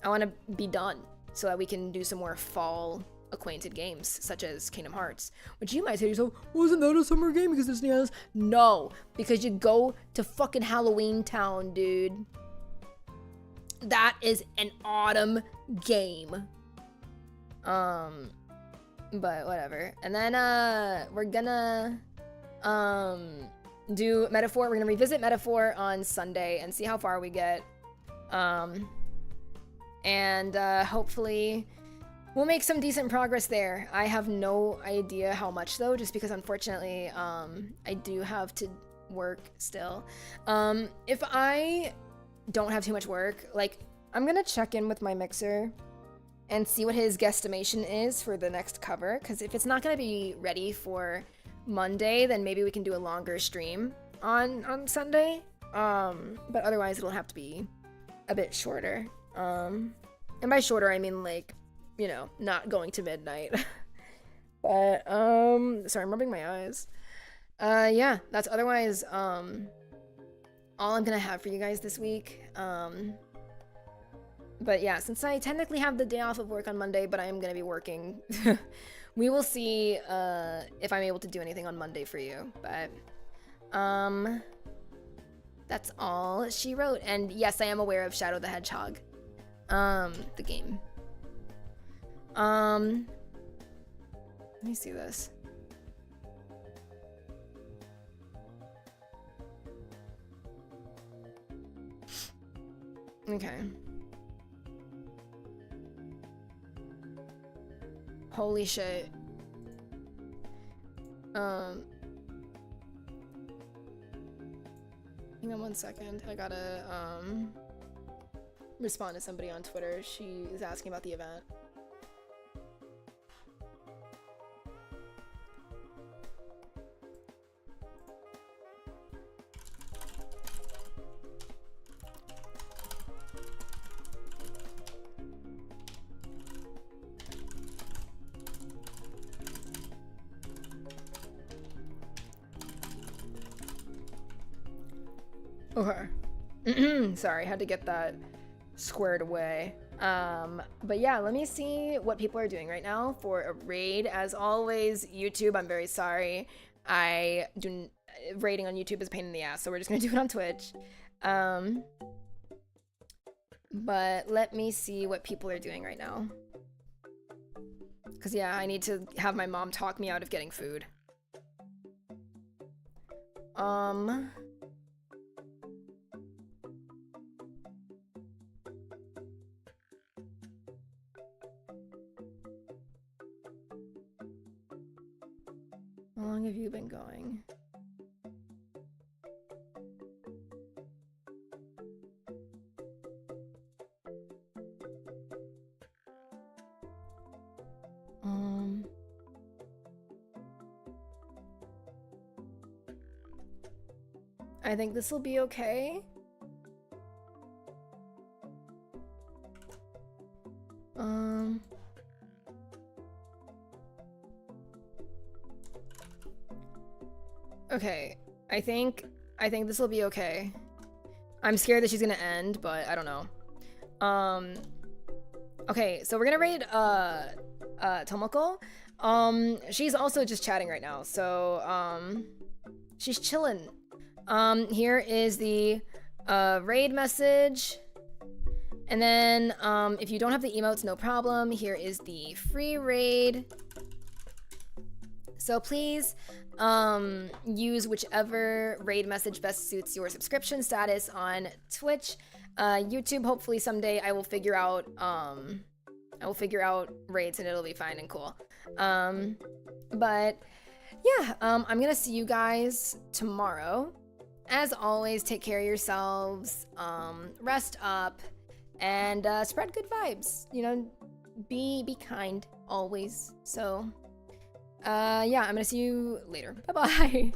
I want to be done so that we can do some more fall acquainted games, such as Kingdom Hearts. Which you might say to yourself, wasn't that a summer game because Disney has? No, because you go to fucking Halloween Town, dude. That is an autumn game. But whatever. And then we're gonna do Metaphor. We're gonna revisit Metaphor on Sunday and see how far we get. And hopefully we'll make some decent progress there. I have no idea how much though, just because unfortunately I do have to work still. If I don't have too much work, like, I'm gonna check in with my mixer and see what his guesstimation is for the next cover, because if it's not gonna be ready for Monday, then maybe we can do a longer stream on Sunday. But otherwise it'll have to be a bit shorter. And by shorter I mean, like, you know, not going to midnight. But sorry, I'm rubbing my eyes. Yeah, that's otherwise all I'm gonna have for you guys this week. But yeah, since I technically have the day off of work on Monday, but I am gonna be working, we will see if I'm able to do anything on Monday for you. But that's all she wrote. And yes, I am aware of Shadow the Hedgehog, the game. Let me see this. Okay. Holy shit. Hang on 1 second. I gotta respond to somebody on Twitter. She is asking about the event. Okay. Sorry, had to get that squared away. But yeah, let me see what people are doing right now for a raid. As always, YouTube, I'm very sorry. Raiding on YouTube is a pain in the ass, so we're just gonna do it on Twitch. But let me see what people are doing right now. Cause yeah, I need to have my mom talk me out of getting food. How long have you been going? I think this will be okay. Okay, I think this will be okay. I'm scared that she's gonna end, but I don't know. Okay, so we're gonna raid Tomoko. She's also just chatting right now, so she's chilling. Here is the raid message. And then if you don't have the emotes, no problem. Here is the free raid. So please use whichever raid message best suits your subscription status on Twitch. YouTube, hopefully someday I will figure out I will figure out raids and it'll be fine and cool. But yeah, I'm gonna see you guys tomorrow. As always, take care of yourselves, rest up, and spread good vibes. You know, be kind always. So, yeah, I'm gonna see you later. Bye-bye.